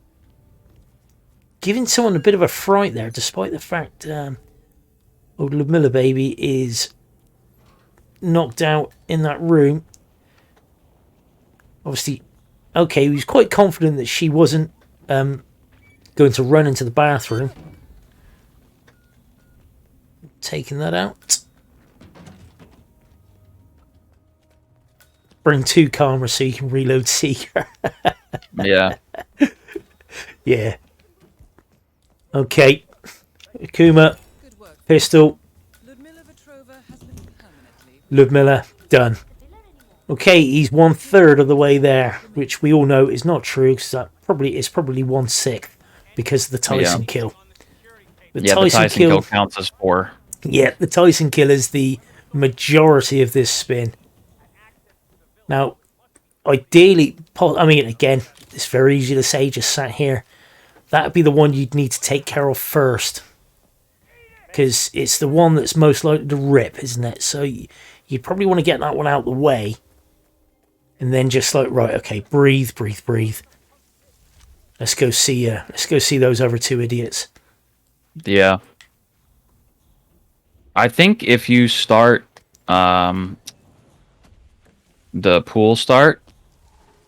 giving someone a bit of a fright there, despite the fact old Ludmilla baby is knocked out in that room. Obviously, okay, he was quite confident that she wasn't going to run into the bathroom. Taking that out. Bring 2 cameras so you can reload Seeker. Yeah. Yeah. Okay. Akuma. Pistol. Ludmilla. Done. Okay, he's 1/3 of the way there, which we all know is not true, because that is probably 1/6 because of the Tyson kill. The Tyson kill counts as 4. Yeah, the Tyson kill is the majority of this spin. Now, ideally, I mean, again, it's very easy to say, just sat here. That would be the one you'd need to take care of first. Because it's the one that's most likely to rip, isn't it? So you probably want to get that one out of the way. And then just like, right, okay, breathe. Let's go see those other 2 idiots. Yeah. I think if you start the pool start,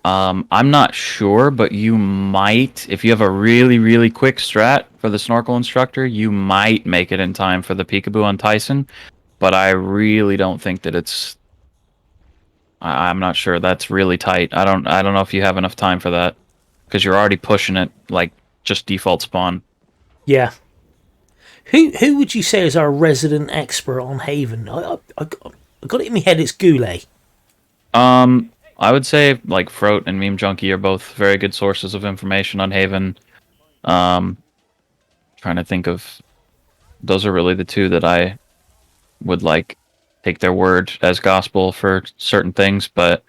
I'm not sure, but you might, if you have a really, really quick strat for the snorkel instructor, you might make it in time for the peekaboo on Tyson. But I really don't think that it's. I'm not sure. That's really tight. I don't know if you have enough time for that because you're already pushing it like just default spawn. Yeah. Who would you say is our resident expert on Haven? I got it in my head. It's Goulet. I would say like Froat and Meme Junkie are both very good sources of information on Haven. Trying to think of, those are really the two that I would like take their word as gospel for certain things. But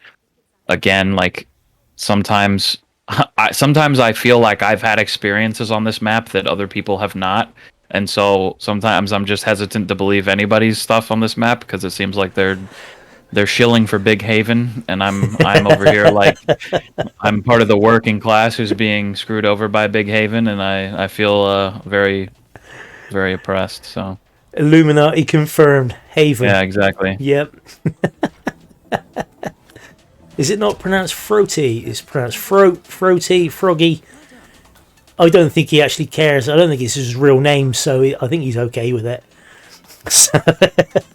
again, like sometimes I feel like I've had experiences on this map that other people have not. And so sometimes I'm just hesitant to believe anybody's stuff on this map because it seems like they're shilling for Big Haven, and I'm over here like I'm part of the working class who's being screwed over by Big Haven, and I feel very, very oppressed. So Illuminati confirmed. Haven. yeah, exactly. Yep. Is it not pronounced Froaty? It's pronounced Froaty, Froggy. I don't think he actually cares. I don't think it's his real name, so I think he's okay with it.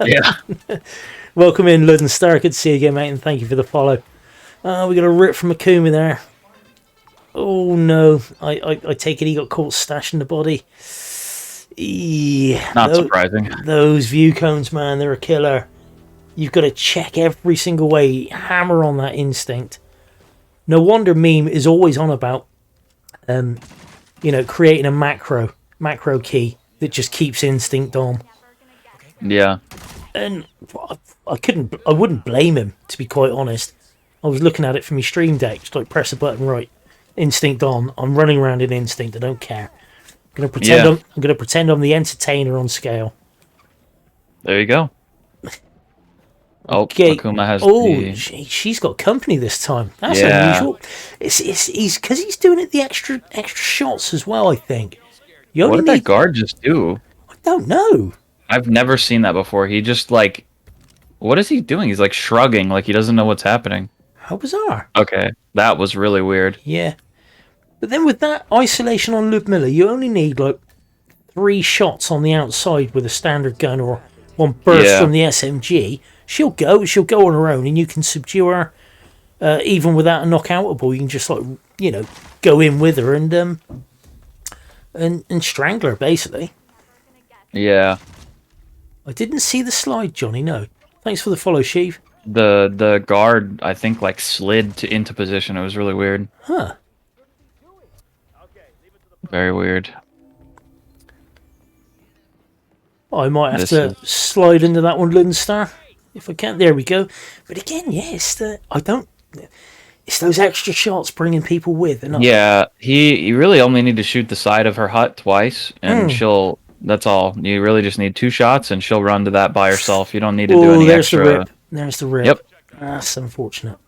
Yeah. Welcome in, Ludden Star. Good to see you again, mate, and thank you for the follow. We got a rip from Akuma there. Oh no, I take it he got caught stashing the body. Not surprising. Those view cones, man, they're a killer. You've got to check every single way, hammer on that instinct. No wonder Meme is always on about, creating a macro key that just keeps instinct on. Yeah. And I wouldn't blame him, to be quite honest. I was looking at it from my stream deck, just like press a button, right, instinct on. I'm running around in instinct. I don't care. I'm gonna pretend I'm the entertainer on scale. There you go. Oh, Okay. Akuma has. She's got company this time. That's unusual. He's because he's doing it the extra shots as well. I think. What did that guard just do? I don't know. I've never seen that before. He just like, what is he doing? He's like shrugging, like he doesn't know what's happening. How bizarre. Okay, that was really weird. Yeah. But then with that isolation on Ludmilla, you only need like 3 shots on the outside with a standard gun or 1 burst from the SMG. She'll go on her own, and you can subdue her even without a knockoutable. You can just go in with her and strangle her basically. Yeah. I didn't see the slide, Johnny. No. Thanks for the follow, Sheev. The guard, I think, like slid into position. It was really weird. Huh. Very weird. I might have to slide into that one, Lunstar, if I can. There we go. But again, it's those extra shots bringing people with. Yeah, you really only need to shoot the side of her hut twice, and that's all. You really just need 2 shots, and she'll run to that by herself. You don't need to do any extra. There's the rip. Yep. That's unfortunate.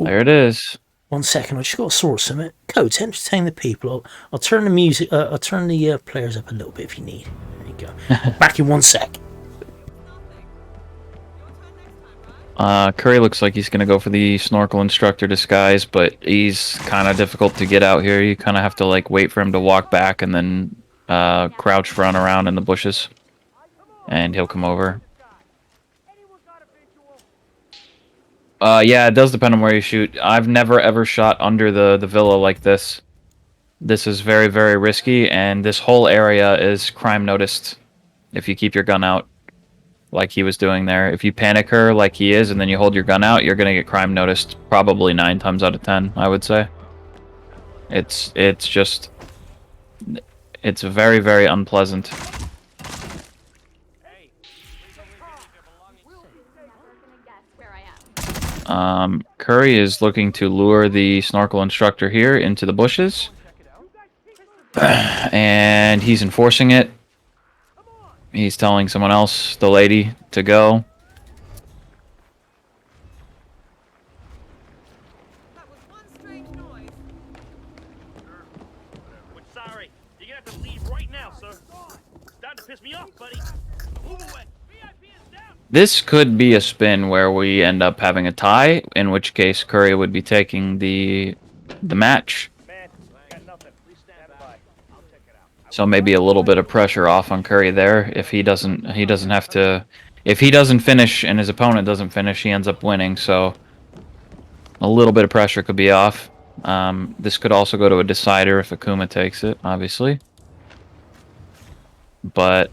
There it is. 1 second, I just got to sort something. Coats, entertain the people. I'll turn the music. I'll turn the players up a little bit if you need. There you go. Back in 1 sec. Curry looks like he's going to go for the snorkel instructor disguise, but he's kind of difficult to get out here. You kind of have to like wait for him to walk back and then crouch run around in the bushes, and he'll come over. Yeah, it does depend on where you shoot. I've never ever shot under the villa like this. This is very, very risky, and this whole area is crime noticed if you keep your gun out like he was doing there. If you panic her like he is and then you hold your gun out, you're going to get crime noticed probably 9 times out of 10, I would say. It's very, very unpleasant. Curry is looking to lure the snorkel instructor here into the bushes. And he's enforcing it. He's telling someone else, the lady, to go. That was one strange noise. We're sorry. You're gonna have to leave right now, sir. Starting to piss me off, buddy. Move away. VIP is down. This could be a spin where we end up having a tie, in which case Curry would be taking the match. Man, got nothing. Please stand by. I'll check it out. So maybe a little bit of pressure off on Curry there. If he doesn't have to. If he doesn't finish and his opponent doesn't finish, he ends up winning. So a little bit of pressure could be off. This could also go to a decider if Akuma takes it, obviously. But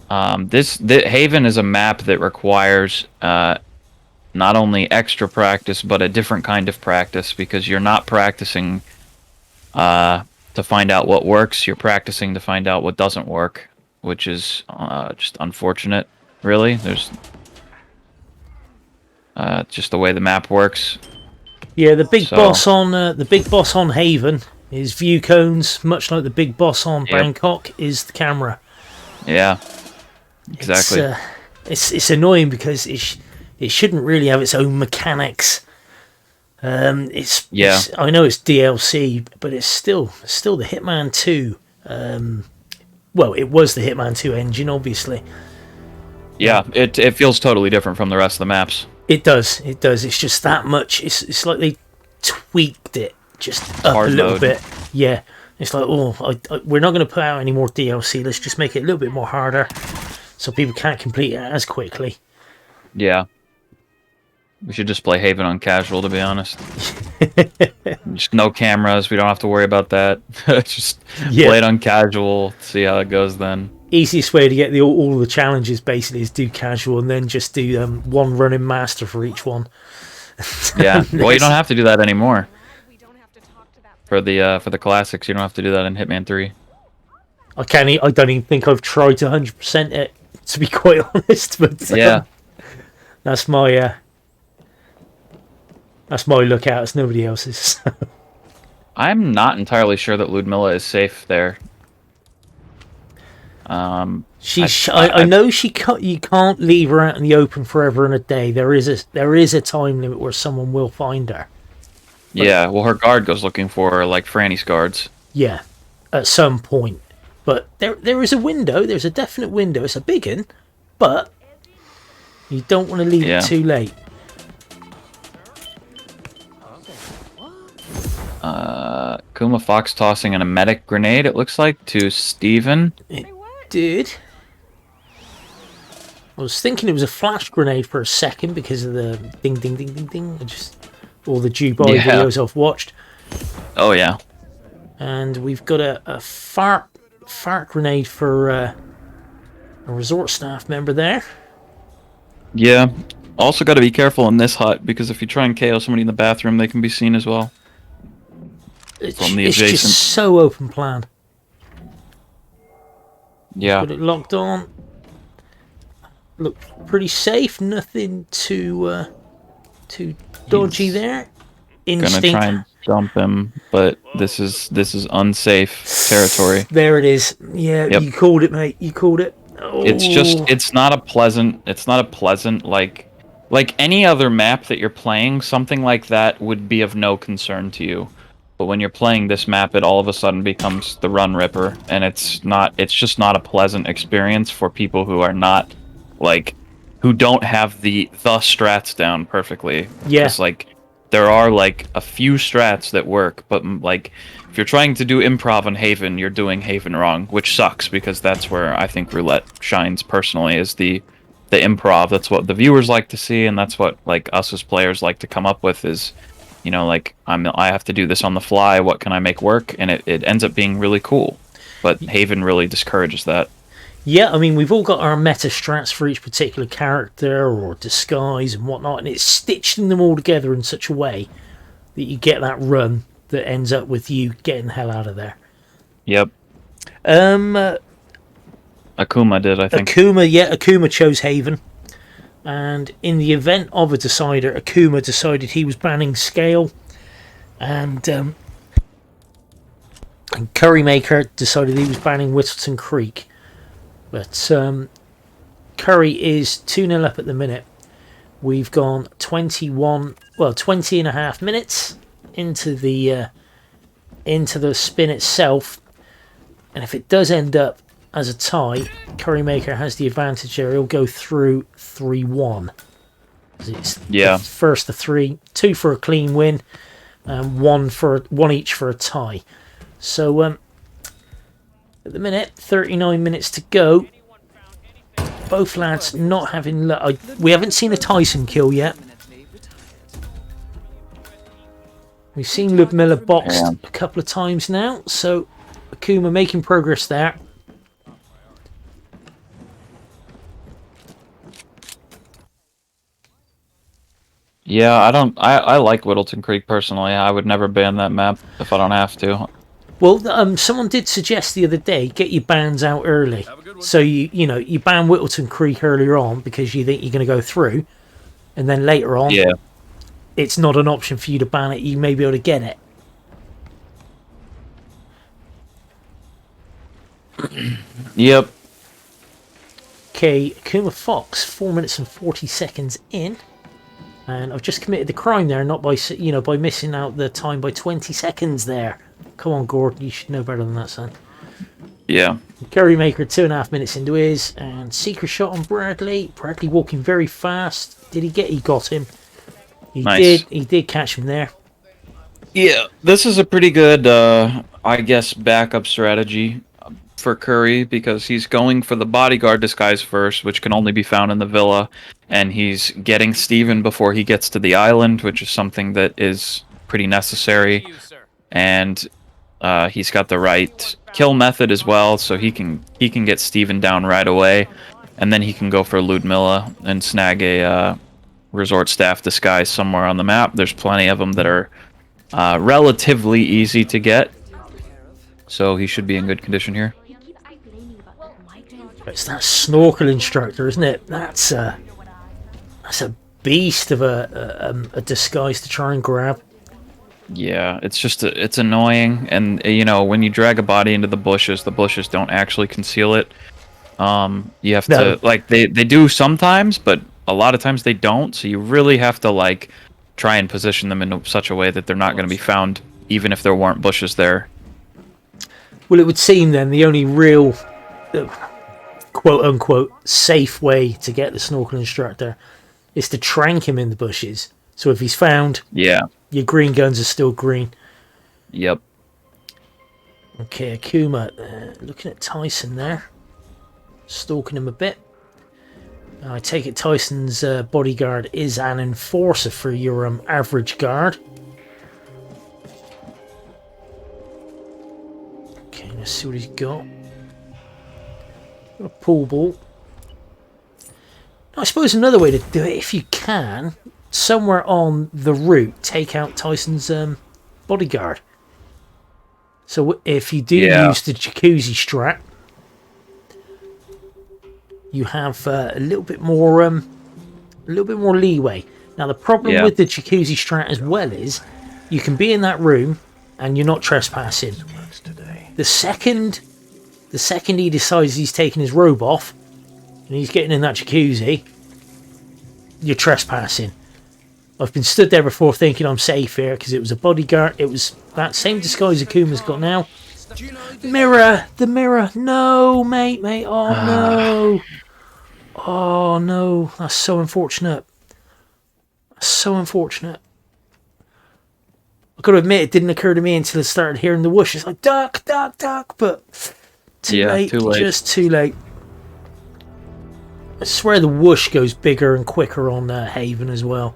Haven is a map that requires not only extra practice but a different kind of practice, because you're not practicing to find out what works. You're practicing to find out what doesn't work, which is just unfortunate. Really, there's just the way the map works. Yeah, the big boss on Haven is view cones, much like the big boss on Bangkok is the camera. Yeah, exactly. It's annoying because it shouldn't really have its own mechanics. It's I know it's DLC, but it's still the Hitman 2. Well, it was the Hitman 2 engine, obviously. Yeah, it feels totally different from the rest of the maps. It does. It's just that much. It's like they tweaked it just up a little bit. Yeah. It's like, we're not going to put out any more DLC. Let's just make it a little bit more harder so people can't complete it as quickly. Yeah. We should just play Haven on casual, to be honest. Just no cameras. We don't have to worry about that. Just play it on casual, see how it goes then. Easiest way to get all the challenges basically is do casual and then just do one running master for each one. Yeah, well, you don't have to do that anymore. For the classics, you don't have to do that in Hitman 3. I don't even think I've tried to 100% it, to be quite honest. But yeah, that's my lookout. It's nobody else's. I'm not entirely sure that Ludmilla is safe there. I know you can't leave her out in the open forever and a day. There is a time limit where someone will find her. But, yeah, well, her guard goes looking for her, like Franny's guards. Yeah, at some point. But there is a window. There's a definite window. It's a big one, but you don't want to leave it too late. Akuma-Fox tossing an emetic grenade, it looks like, to Steven. It did. I was thinking it was a flash grenade for a second because of the ding, ding, ding, ding, ding. Just all the Dubai videos I've watched. Oh, yeah. And we've got a fart grenade for a resort staff member there. Yeah. Also got to be careful in this hut, because if you try and KO somebody in the bathroom, they can be seen as well. From the adjacent. It's just so open plan. Yeah. Got it locked on. Look pretty safe. Nothing too dodgy there. Instinct. Gonna try and dump him, but this is unsafe territory. There it is. Yeah, you called it, mate. You called it. Oh. It's not a pleasant like any other map that you're playing. Something like that would be of no concern to you. But when you're playing this map, it all of a sudden becomes the Run Ripper, and it's just not a pleasant experience for people who are not, like, who don't have the strats down perfectly. Yeah. It's like, there are, like, a few strats that work, but, like, if you're trying to do improv on Haven, you're doing Haven wrong, which sucks, because that's where I think Roulette shines personally, is the improv. That's what the viewers like to see, and that's what, like, us as players like to come up with is, you know, like, I have to do this on the fly, what can I make work? And it ends up being really cool. But Haven really discourages that. Yeah, I mean, we've all got our meta strats for each particular character or disguise and whatnot, and it's stitching them all together in such a way that you get that run that ends up with you getting the hell out of there. Yep. Akuma did, I think. Akuma chose Haven. And in the event of a decider, Akuma decided he was banning Scale, and CurryMaker decided he was banning Whittleton Creek. But Curry is 2-0 up at the minute. We've gone 20 and a half minutes into the spin itself, and if it does end up as a tie, CurryMaker has the advantage there. He'll go through 3-1. It's first the 3, 2 for a clean win, and one each for a tie. So at the minute, 39 minutes to go. Both lads not having luck. We haven't seen a Tyson kill yet. We've seen Ludmilla boxed a couple of times now, so Akuma making progress there. Yeah, I like Whittleton Creek personally. I would never ban that map if I don't have to. Well, someone did suggest the other day, get your bans out early. So you ban Whittleton Creek earlier on because you think you're going to go through, and then later on, it's not an option for you to ban it. You may be able to get it. Yep. Okay, Akuma-Fox, 4 minutes and 40 seconds in. And I've just committed the crime there, not by by missing out the time by 20 seconds there. Come on, Gord, you should know better than that, son. Yeah. CurryMaker 2.5 minutes into his, and secret shot on Bradley. Bradley walking very fast. Did he get? He got him. He did. He did catch him there. Yeah, this is a pretty good, I guess, backup strategy for Curry because he's going for the bodyguard disguise first, which can only be found in the villa, and he's getting Steven before he gets to the island, which is something that is pretty necessary. And he's got the right kill method as well, so he can get Steven down right away, and then he can go for Ludmilla and snag a resort staff disguise somewhere on the map. There's plenty of them that are relatively easy to get, so he should be in good condition here. It's that snorkel instructor, isn't it? That's a beast of a disguise to try and grab. Yeah, it's just it's annoying, and when you drag a body into the bushes don't actually conceal it. You have to they do sometimes, but a lot of times they don't. So you really have to try and position them in such a way that they're not going to be found, even if there weren't bushes there. Well, it would seem then the only real quote unquote safe way to get the snorkel instructor is to trank him in the bushes. So if he's found, your green guns are still green. Yep. Okay, Akuma looking at Tyson there, stalking him a bit. I take it Tyson's bodyguard is an enforcer for your average guard. Okay, let's see what he's got. Got a pool ball. I suppose another way to do it, if you can, somewhere on the route, take out Tyson's bodyguard. So if you do use the jacuzzi strat, you have a little bit more leeway. Now the problem with the jacuzzi strat as well is you can be in that room and you're not trespassing. The second he decides he's taking his robe off and he's getting in that jacuzzi, you're trespassing. I've been stood there before thinking I'm safe here because it was a bodyguard. It was that same disguise Akuma's got now. Mirror! The mirror! No, mate. Oh, no. Oh, no. That's so unfortunate. So unfortunate. I've got to admit, it didn't occur to me until I started hearing the whoosh. It's like, duck, but too late. Just too late. I swear the whoosh goes bigger and quicker on Haven as well.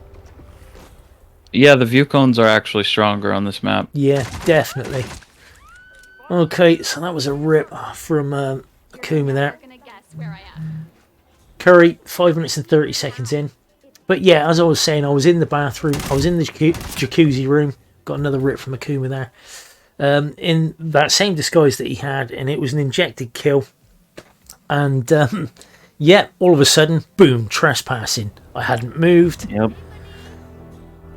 Yeah, the view cones are actually stronger on this map. Yeah, definitely. Okay, so that was a rip from Akuma there. Curry, 5 minutes and 30 seconds in. But yeah, as I was saying, I was in the bathroom. I was in the jacuzzi room. Got another rip from Akuma there. In that same disguise that he had, and it was an injected kill. And yeah, all of a sudden, boom, trespassing. I hadn't moved. Yep.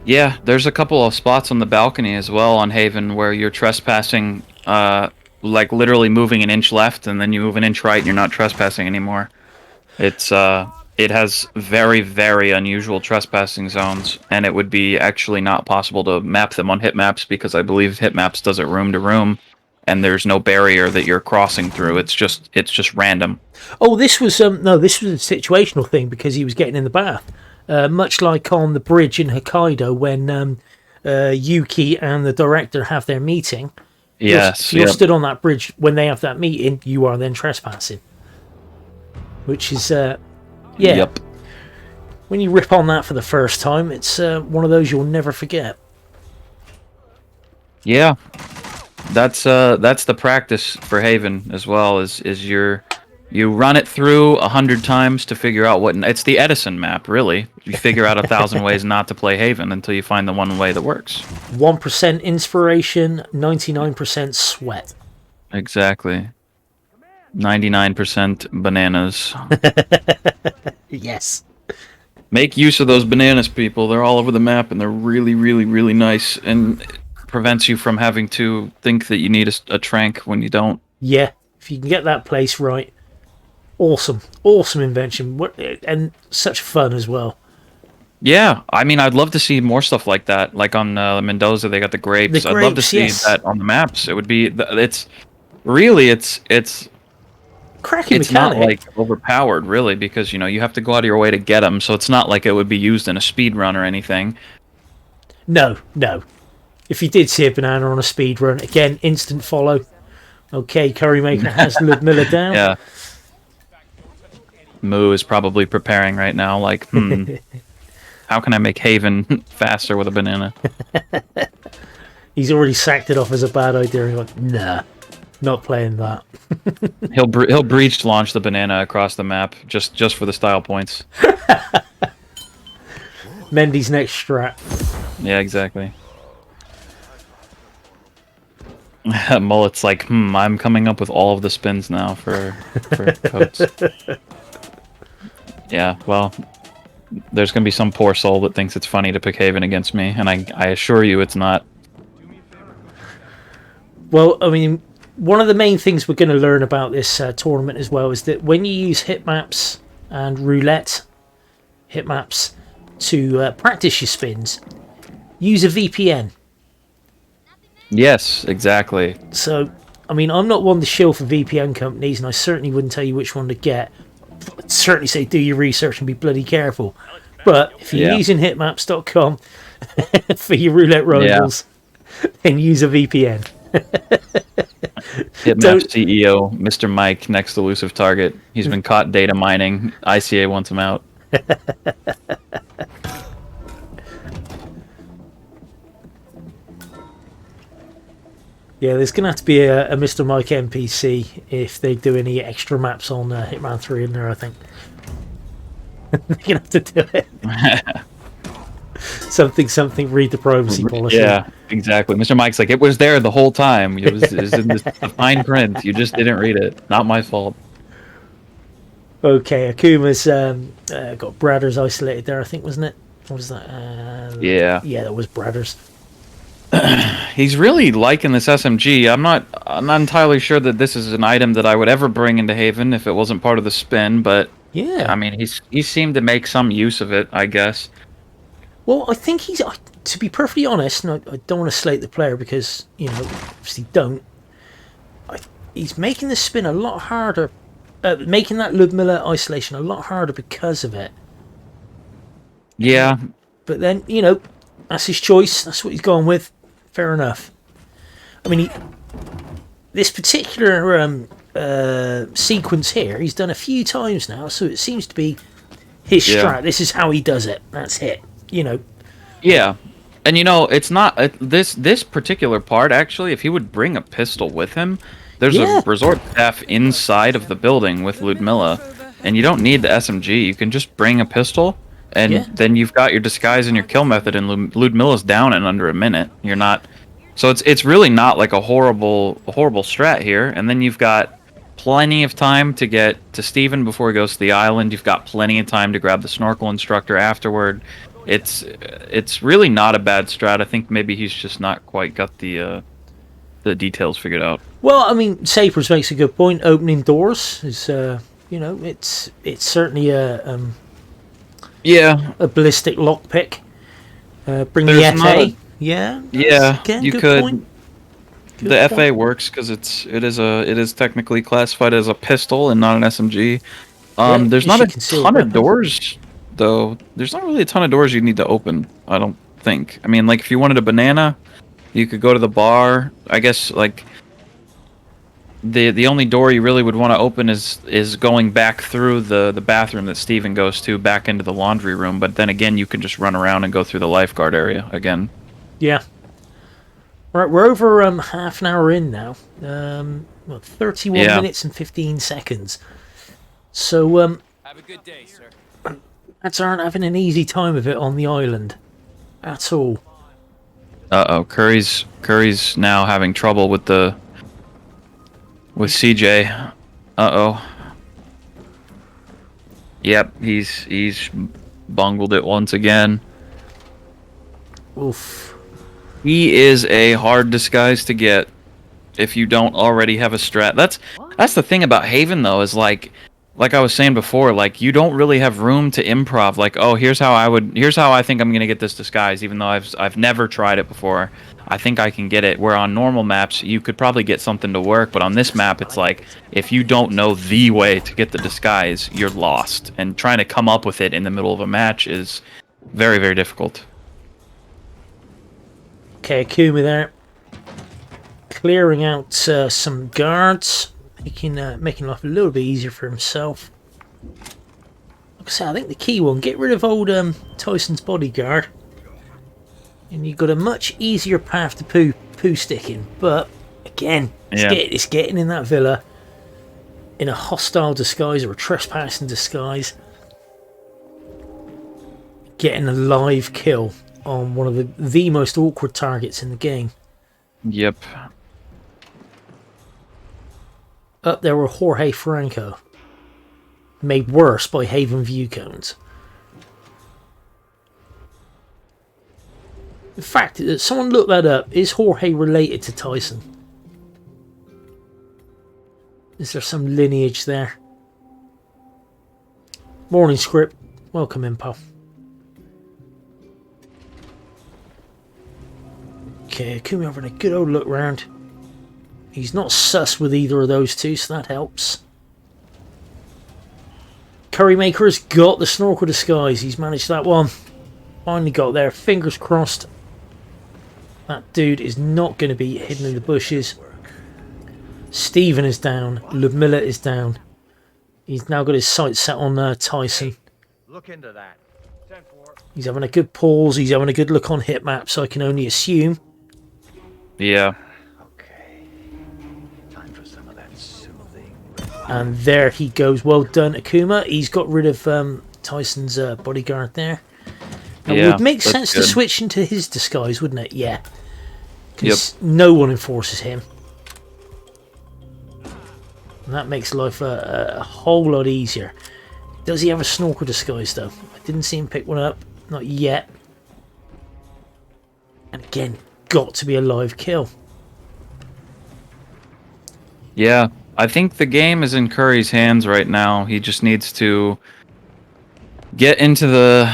Yeah, there's a couple of spots on the balcony as well on Haven where you're trespassing, literally moving an inch left, and then you move an inch right, and you're not trespassing anymore. It has very, very unusual trespassing zones, and it would be actually not possible to map them on hitmaps because I believe hitmaps does it room to room, and there's no barrier that you're crossing through. It's just random. Oh, this was no, this was a situational thing because he was getting in the bath, much like on the bridge in Hokkaido when Yuki and the director have their meeting. Yes, You're stood on that bridge when they have that meeting. You are then trespassing, which is Yep. When you rip on that for the first time, it's one of those you'll never forget. Yeah, that's the practice for Haven as well. Is you run it through 100 times to figure out what. It's the Edison map, really. You figure out 1,000 ways not to play Haven until you find the one way that works. 1% inspiration, 99% sweat. Exactly. 99% bananas. Yes. Make use of those bananas, people. They're all over the map, and they're really, really, really nice, and it prevents you from having to think that you need a trank when you don't. Yeah, if you can get that place right. Awesome invention, and such fun as well. Yeah, I mean, I'd love to see more stuff like that. Like on Mendoza, they got the grapes. I'd love to see that on the maps. It would be. It's cracking it's mechanic. not like overpowered, really, because you have to go out of your way to get them. So it's not like it would be used in a speed run or anything. No. If you did see a banana on a speed run, again, instant follow. Okay, CurryMaker has Ludmilla down. Yeah. Moo is probably preparing right now, like, how can I make Haven faster with a banana? He's already sacked it off as a bad idea. He's like, nah, not playing that. He'll breach launch the banana across the map just for the style points. Mendy's next strat. Yeah, exactly. Mullet's like, I'm coming up with all of the spins now for Coats. Yeah, well, there's going to be some poor soul that thinks it's funny to pick Haven against me, and I assure you it's not. Well, I mean, one of the main things we're going to learn about this tournament as well is that when you use hitmaps and roulette hitmaps to practice your spins, use a VPN. Yes, exactly. So, I mean, I'm not one to shill for VPN companies, and I certainly wouldn't tell you which one to get. I'd certainly say do your research and be bloody careful. But if you're using hitmaps.com for your roulette rivals, then use a VPN. Hitmap CEO, Mr. Mike, next elusive target. He's been caught data mining. ICA wants him out. Yeah, there's going to have to be a Mr. Mike NPC if they do any extra maps on Hitman 3 in there, I think. They're going to have to do it. something, read the privacy policy. Yeah, exactly. Mr. Mike's like, it was there the whole time. It was in the fine print. You just didn't read it. Not my fault. Okay, Akuma's got Bradders isolated there, I think, wasn't it? What was that? Yeah, that was Bradders. He's really liking this SMG. I'm not entirely sure that this is an item that I would ever bring into Haven if it wasn't part of the spin, but yeah, I mean, he seemed to make some use of it, I guess. Well, I think he's, to be perfectly honest, and I don't want to slate the player because, obviously don't. He's making the spin a lot harder, making that Ludmilla isolation a lot harder because of it. Yeah. But then, that's his choice. That's what he's gone with. Fair enough. I mean, this particular sequence here, he's done a few times now, so it seems to be his strat. This is how he does it. That's it. Yeah. And it's not this particular part, actually. If he would bring a pistol with him, there's a resort staff inside of the building with Ludmilla, and you don't need the SMG. You can just bring a pistol, and then you've got your disguise and your kill method, and Ludmilla's down in under a minute. You're not, so it's really not like a horrible strat here. And then you've got plenty of time to get to Steven before he goes to the island. You've got plenty of time to grab the snorkel instructor afterward. It's really not a bad strat. I think maybe he's just not quite got the details figured out. Well, I mean, Sapers makes a good point. Opening doors is, it's certainly a ballistic lockpick. Bring the FA. Yeah, you good could. point. Good The point. FA works because it is technically classified as a pistol and not an SMG. Yeah, There's you not a should conceal ton of weapon. doors though. There's not really a ton of doors you need to open. I don't think. I mean, like if you wanted a banana, you could go to the bar. I guess like the only door you really would want to open is going back through the bathroom that Steven goes to back into the laundry room. But then again, you can just run around and go through the lifeguard area again. Yeah. Right, we're over half an hour in now. 31 Yeah. minutes and 15 seconds. So Have a good day, sir. Cats aren't having an easy time of it on the island at all. Uh-oh, Curry's now having trouble with CJ. Uh-oh. Yep, he's bungled it once again. Oof. He is a hard disguise to get if you don't already have a strat. That's the thing about Haven though, is like I was saying before, like you don't really have room to improv. Like, oh, here's how I think I'm gonna get this disguise, even though I've never tried it before. I think I can get it. Where on normal maps you could probably get something to work, but on this map it's like if you don't know the way to get the disguise, you're lost. And trying to come up with it in the middle of a match is very, very difficult. Okay, Akuma there. Clearing out some guards. Making life a little bit easier for himself. Like I said, I think the key one, get rid of old Tyson's bodyguard. And you've got a much easier path to poo sticking. But, again, it's getting in that villa in a hostile disguise or a trespassing disguise. Getting a live kill on one of the most awkward targets in the game. Yep. Up there were Jorge Franco, made worse by Haven view cones. In fact, someone look that up. Is Jorge related to Tyson? Is there some lineage there? Morning, script. Welcome in, pal. Okay, Akuma having a good old look round. He's not sus with either of those two, so that helps. CurryMaker has got the snorkel disguise. He's managed that one. Finally got there. Fingers crossed. That dude is not going to be hidden in the bushes. Steven is down. Ludmilla is down. He's now got his sights set on Tyson. Look into that. 10-4. He's having a good pause. He's having a good look on hit map, so I can only assume. Yeah. And there he goes. Well done, Akuma. He's got rid of Tyson's bodyguard there. Now, it would make sense to switch into his disguise, wouldn't it? Yeah. Because no one enforces him. And that makes life a whole lot easier. Does he have a snorkel disguise, though? I didn't see him pick one up. Not yet. And again, got to be a live kill. Yeah. I think the game is in Curry's hands right now. He just needs to get into the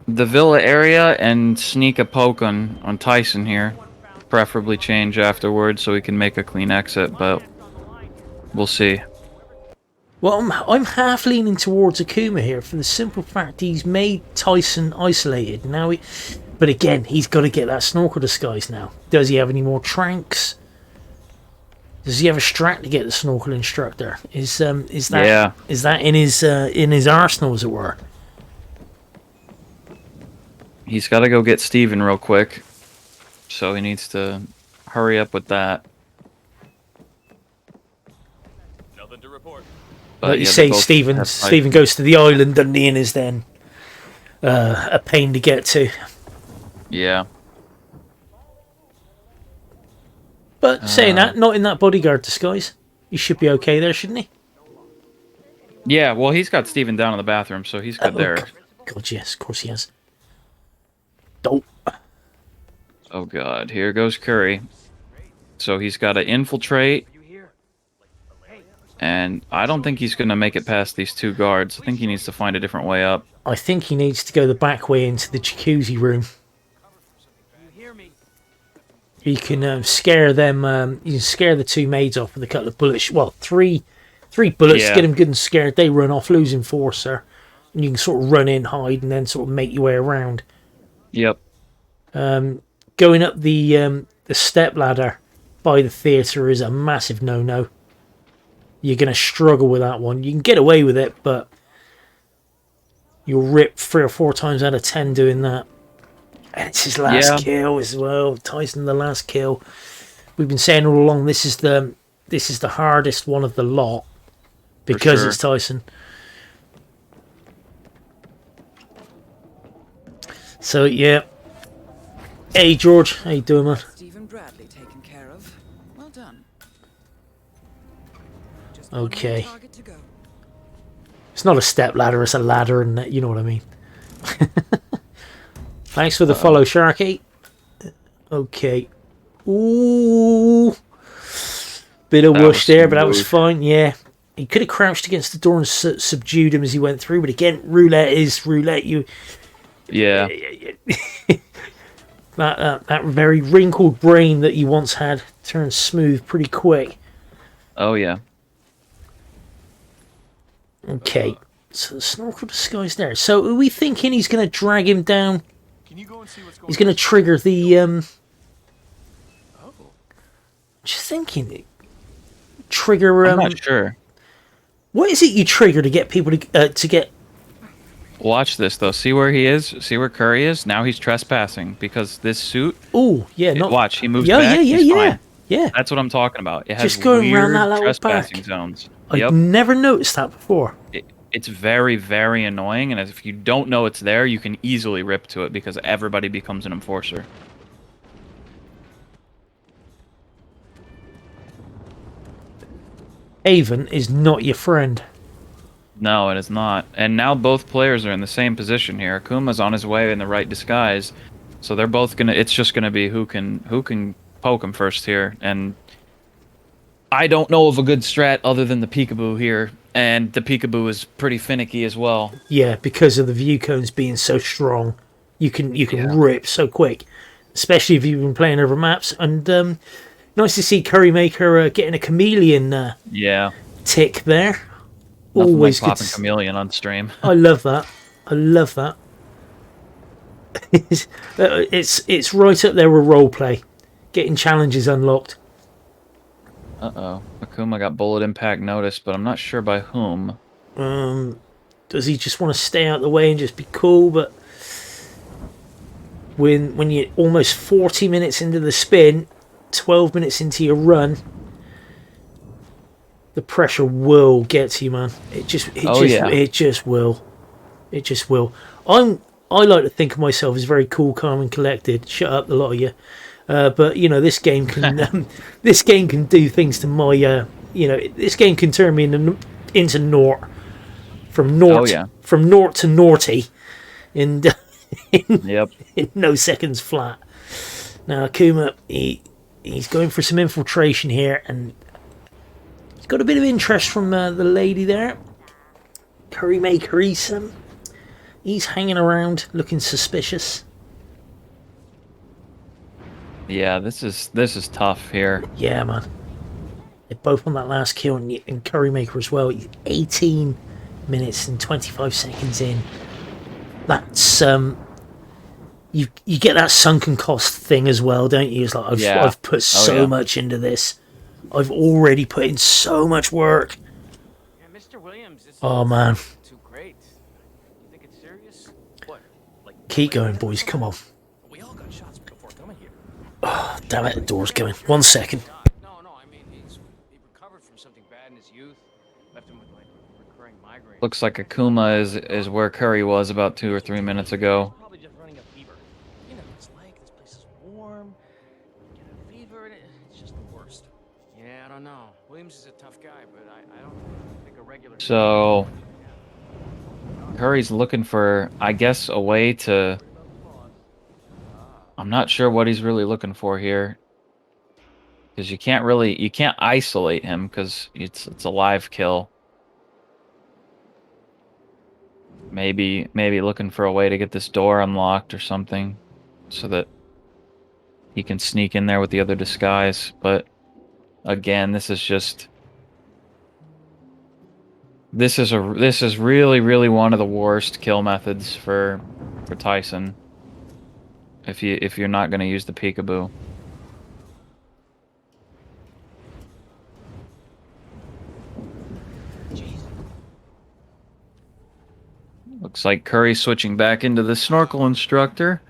villa area and sneak a poke on Tyson here. Preferably change afterwards so he can make a clean exit, but we'll see. Well, I'm half leaning towards Akuma here for the simple fact he's made Tyson isolated. Now, but again, he's got to get that snorkel disguise now. Does he have any more tranks? Does he have a strat to get the snorkel instructor? Is that in his arsenal, as it were? He's got to go get Steven real quick, so he needs to hurry up with that. Nothing to report. But you say Steven goes to the island, and Ian is then a pain to get to. Yeah. But saying that, not in that bodyguard disguise. He should be okay there, shouldn't he? Yeah, well, he's got Steven down in the bathroom, so he's good there. God, yes, of course he has. Dope. Oh, God. Here goes Curry. So he's got to infiltrate. And I don't think he's going to make it past these two guards. I think he needs to find a different way up. I think he needs to go the back way into the jacuzzi room. You can scare them. You can scare the two maids off with a couple of bullets. Well, three bullets to Yeah. get them good and scared. They run off, losing force, sir. And you can sort of run in, hide, and then sort of make your way around. Yep. Going up the step ladder by the theatre is a massive no-no. You're going to struggle with that one. You can get away with it, but you'll rip 3 or 4 times out of 10 doing that. And it's his last kill as well. Tyson, the last kill. We've been saying all along this is the hardest one of the lot because sure. it's Tyson. So yeah. Hey George, how you doing, man? Stephen Bradley taken care of. Well done. Just Okay. one more target to go. It's not a step ladder, it's a ladder, and you know what I mean. Thanks for the follow, Sharky. Okay. Ooh. Bit of whoosh there, but that was fine, yeah. He could have crouched against the door and subdued him as he went through, but again, roulette is roulette. Yeah. That very wrinkled brain that you once had turns smooth pretty quick. Oh, yeah. Okay. So the snorkel disguise there. So are we thinking he's going to drag him down? Can you go and see what's going He's going to trigger the... Just thinking... Trigger... I'm not sure. What is it you trigger to get people to get... Watch this, though. See where he is? See where Curry is? Now he's trespassing because this suit... Oh, yeah. Not... Watch, he moves yeah, back. Yeah, he's yeah. fine. Yeah. That's what I'm talking about. It has Just going weird around that little trespassing back. zones. I've never noticed that before. It's very, very annoying, and if you don't know it's there, you can easily rip to it because everybody becomes an enforcer. Avon is not your friend. No, it is not. And now both players are in the same position here. Akuma's on his way in the right disguise, so they're both gonna. It's just gonna be who can poke him first here. And I don't know of a good strat other than the peekaboo here, and the peekaboo is pretty finicky as well. Yeah, because of the view cones being so strong, you can rip so quick, especially if you've been playing over maps. And nice to see CurryMaker getting a chameleon tick there. Nothing Always like good. popping chameleon on stream. I love that. I love that. It's right up there with roleplay, getting challenges unlocked. Uh-oh. Akuma got bullet impact notice, but I'm not sure by whom. Does he just want to stay out of the way and just be cool? But when you're almost 40 minutes into the spin, 12 minutes into your run, the pressure will get to you, man. It just will. It just will. I like to think of myself as very cool, calm, and collected. Shut up, a lot of you. But you know, this game can this game can do things to my this game can turn me into naught from naught to naughty in no seconds flat. Now Akuma, he's going for some infiltration here, and he's got a bit of interest from the lady there. CurryMaker, he's hanging around looking suspicious. Yeah, this is tough here. Yeah, man. They're both on that last kill, and CurryMaker as well. 18 minutes and 25 seconds in. That's you get that sunken cost thing as well, don't you? It's like I've put so much into this. I've already put in so much work. Yeah, Mr. Williams, this Oh man. too great. You think it's serious? What? Like Keep going, boys. Come on. We all got shots before coming here. Oh, damn it, the door's going. 1 second. No, I mean he recovered from something bad in his youth. Left him with like recurring migraine. Looks like Akuma is where Curry was about 2 or 3 minutes ago. Probably just running a fever. You know what it's like. This place is warm. Get a fever and it's just the worst. Yeah, I don't know. Williams is a tough guy, but I don't think a regular. So Curry's looking for, I guess, a way to. I'm not sure what he's really looking for here, because you can't isolate him because it's a live kill. Maybe looking for a way to get this door unlocked or something, so that he can sneak in there with the other disguise. But again, this is just... This is really, really one of the worst kill methods for Tyson. If you're not going to use the peekaboo. Looks like Curry's switching back into the snorkel instructor.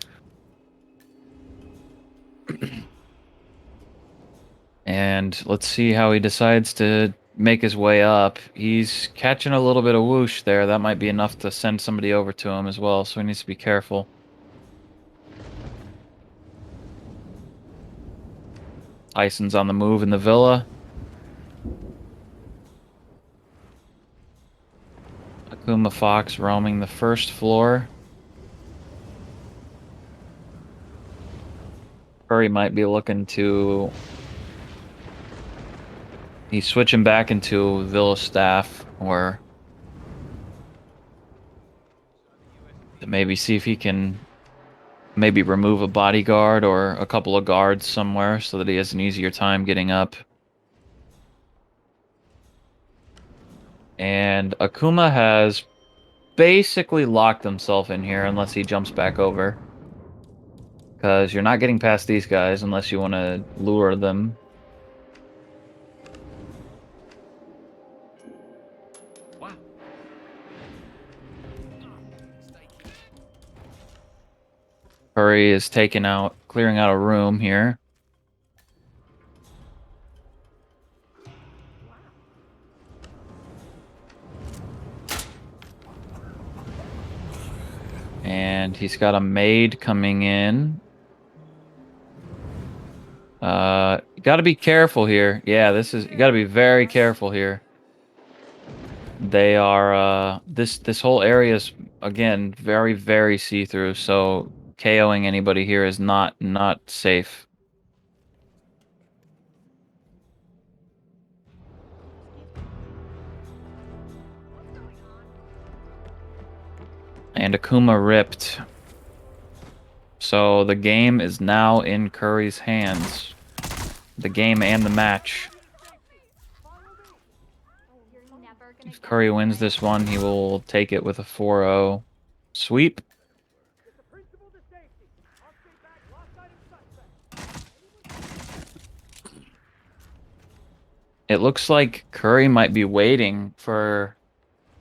And let's see how he decides to make his way up. He's catching a little bit of whoosh there. That might be enough to send somebody over to him as well, so he needs to be careful. Tyson's on the move in the villa. Akuma-Fox roaming the first floor. Curry might be looking to... He's switching back into Villa staff, or to maybe see if he can maybe remove a bodyguard or a couple of guards somewhere so that he has an easier time getting up. And Akuma has basically locked himself in here unless he jumps back over. Because you're not getting past these guys unless you want to lure them. Curry is clearing out a room here. And he's got a maid coming in. You gotta be careful here. Yeah, you gotta be very careful here. They are, this whole area is, again, very, very see-through, so KOing anybody here is not safe. And Akuma ripped. So the game is now in Curry's hands. The game and the match. If Curry wins this one, he will take it with a 4-0 sweep. It looks like Curry might be waiting for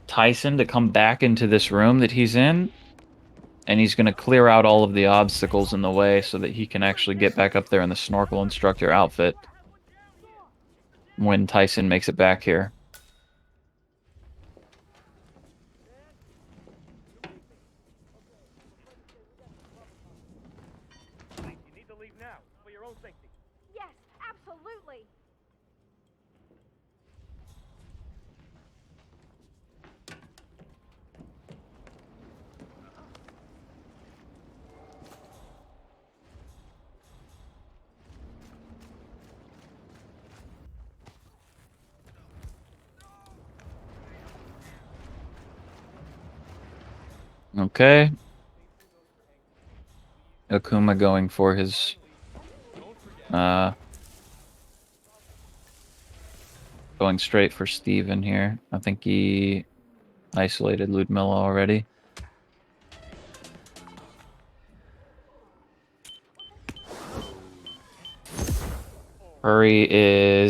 Tyson to come back into this room that he's in, and he's going to clear out all of the obstacles in the way so that he can actually get back up there in the snorkel instructor outfit when Tyson makes it back here. You need to leave now, for your own safety. Yes, absolutely. Okay. Akuma going for his going straight for Steven here. I think he isolated Ludmilla already. Curry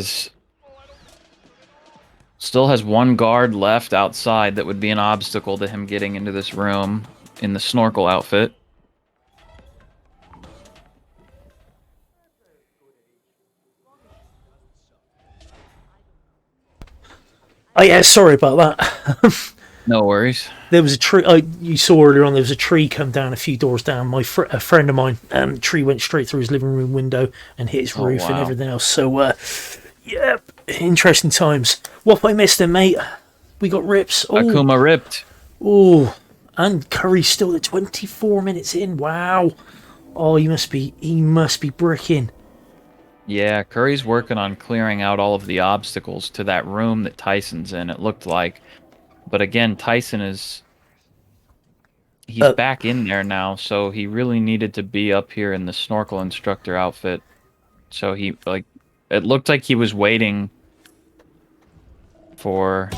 still has one guard left outside that would be an obstacle to him getting into this room in the snorkel outfit. Oh yeah, sorry about that. No worries. There was a tree. You saw earlier on. There was a tree come down a few doors down. A friend of mine. The tree went straight through his living room window and hit his roof and everything else. So, yeah, interesting times. What I missed, then, mate? We got rips. Oh. Akuma ripped. Oh, and Curry's still at 24 minutes in. Wow. Oh, he must be bricking. Yeah, Curry's working on clearing out all of the obstacles to that room that Tyson's in, it looked like. But again, Tyson is he's back in there now, so he really needed to be up here in the snorkel instructor outfit. So he it looked like he was waiting for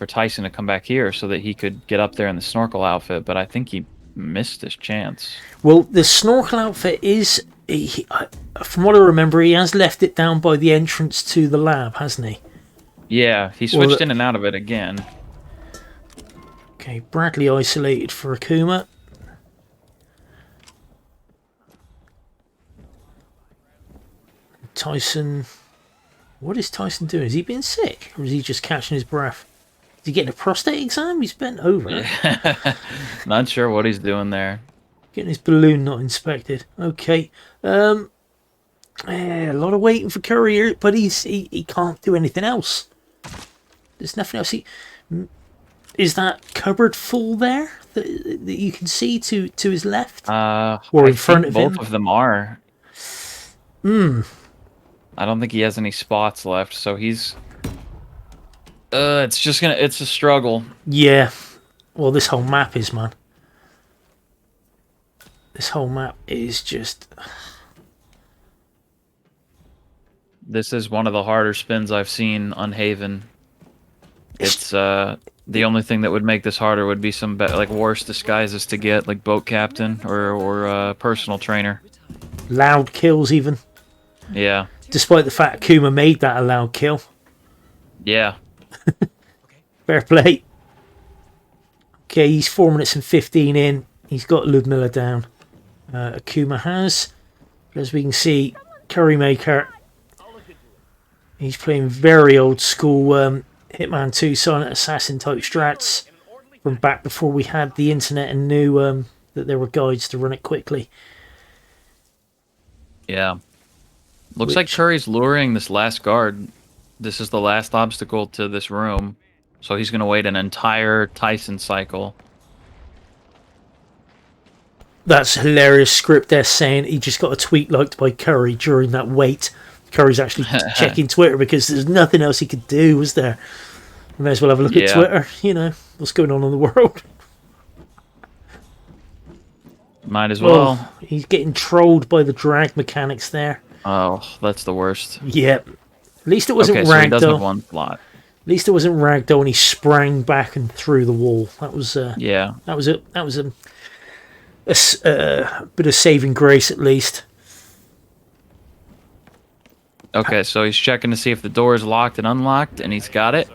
Tyson to come back here so that he could get up there in the snorkel outfit, but I think he missed his chance. Well, the snorkel outfit is, from what I remember, he has left it down by the entrance to the lab, hasn't he? Yeah, he switched in and out of it again. Okay, Bradley isolated for Akuma. Tyson. What is Tyson doing? Is he being sick? Or is he just catching his breath? Is he getting a prostate exam? He's bent over. Not sure what he's doing there. Getting his balloon not inspected. Okay. A lot of waiting for Curry here, but he can't do anything else. There's nothing else. Is that cupboard full there that you can see to his left? Or in front of him? Both of them are. I don't think he has any spots left, so he's... it's a struggle. Yeah. Well, this whole map is, man. This whole map is just... This is one of the harder spins I've seen on Haven. It's, the only thing that would make this harder would be some, worse disguises to get, like boat captain or personal trainer. Loud kills, even. Yeah. Despite the fact Akuma made that a loud kill. Yeah. Fair play. Okay, he's 4 minutes and 15 in. He's got Ludmilla down. Akuma has. As we can see, CurryMaker. He's playing very old school Hitman 2 Silent Assassin type strats from back before we had the internet and knew that there were guides to run it quickly. Yeah. Looks like Curry's luring this last guard. This is the last obstacle to this room. So he's going to wait an entire Tyson cycle. That's a hilarious script there saying he just got a tweet liked by Curry during that wait. Curry's actually checking Twitter because there's nothing else he could do, was there? We may as well have a look at Twitter, you know, what's going on in the world. Might as well. Oh, he's getting trolled by the drag mechanics there. Oh, that's the worst. Yep. At least it wasn't okay, so he does have ragdoll. one slot. At least it wasn't ragdoll and he sprang back and through the wall. That was yeah. That was a bit of saving grace at least. Okay, so he's checking to see if the door is locked and unlocked, and he's got it.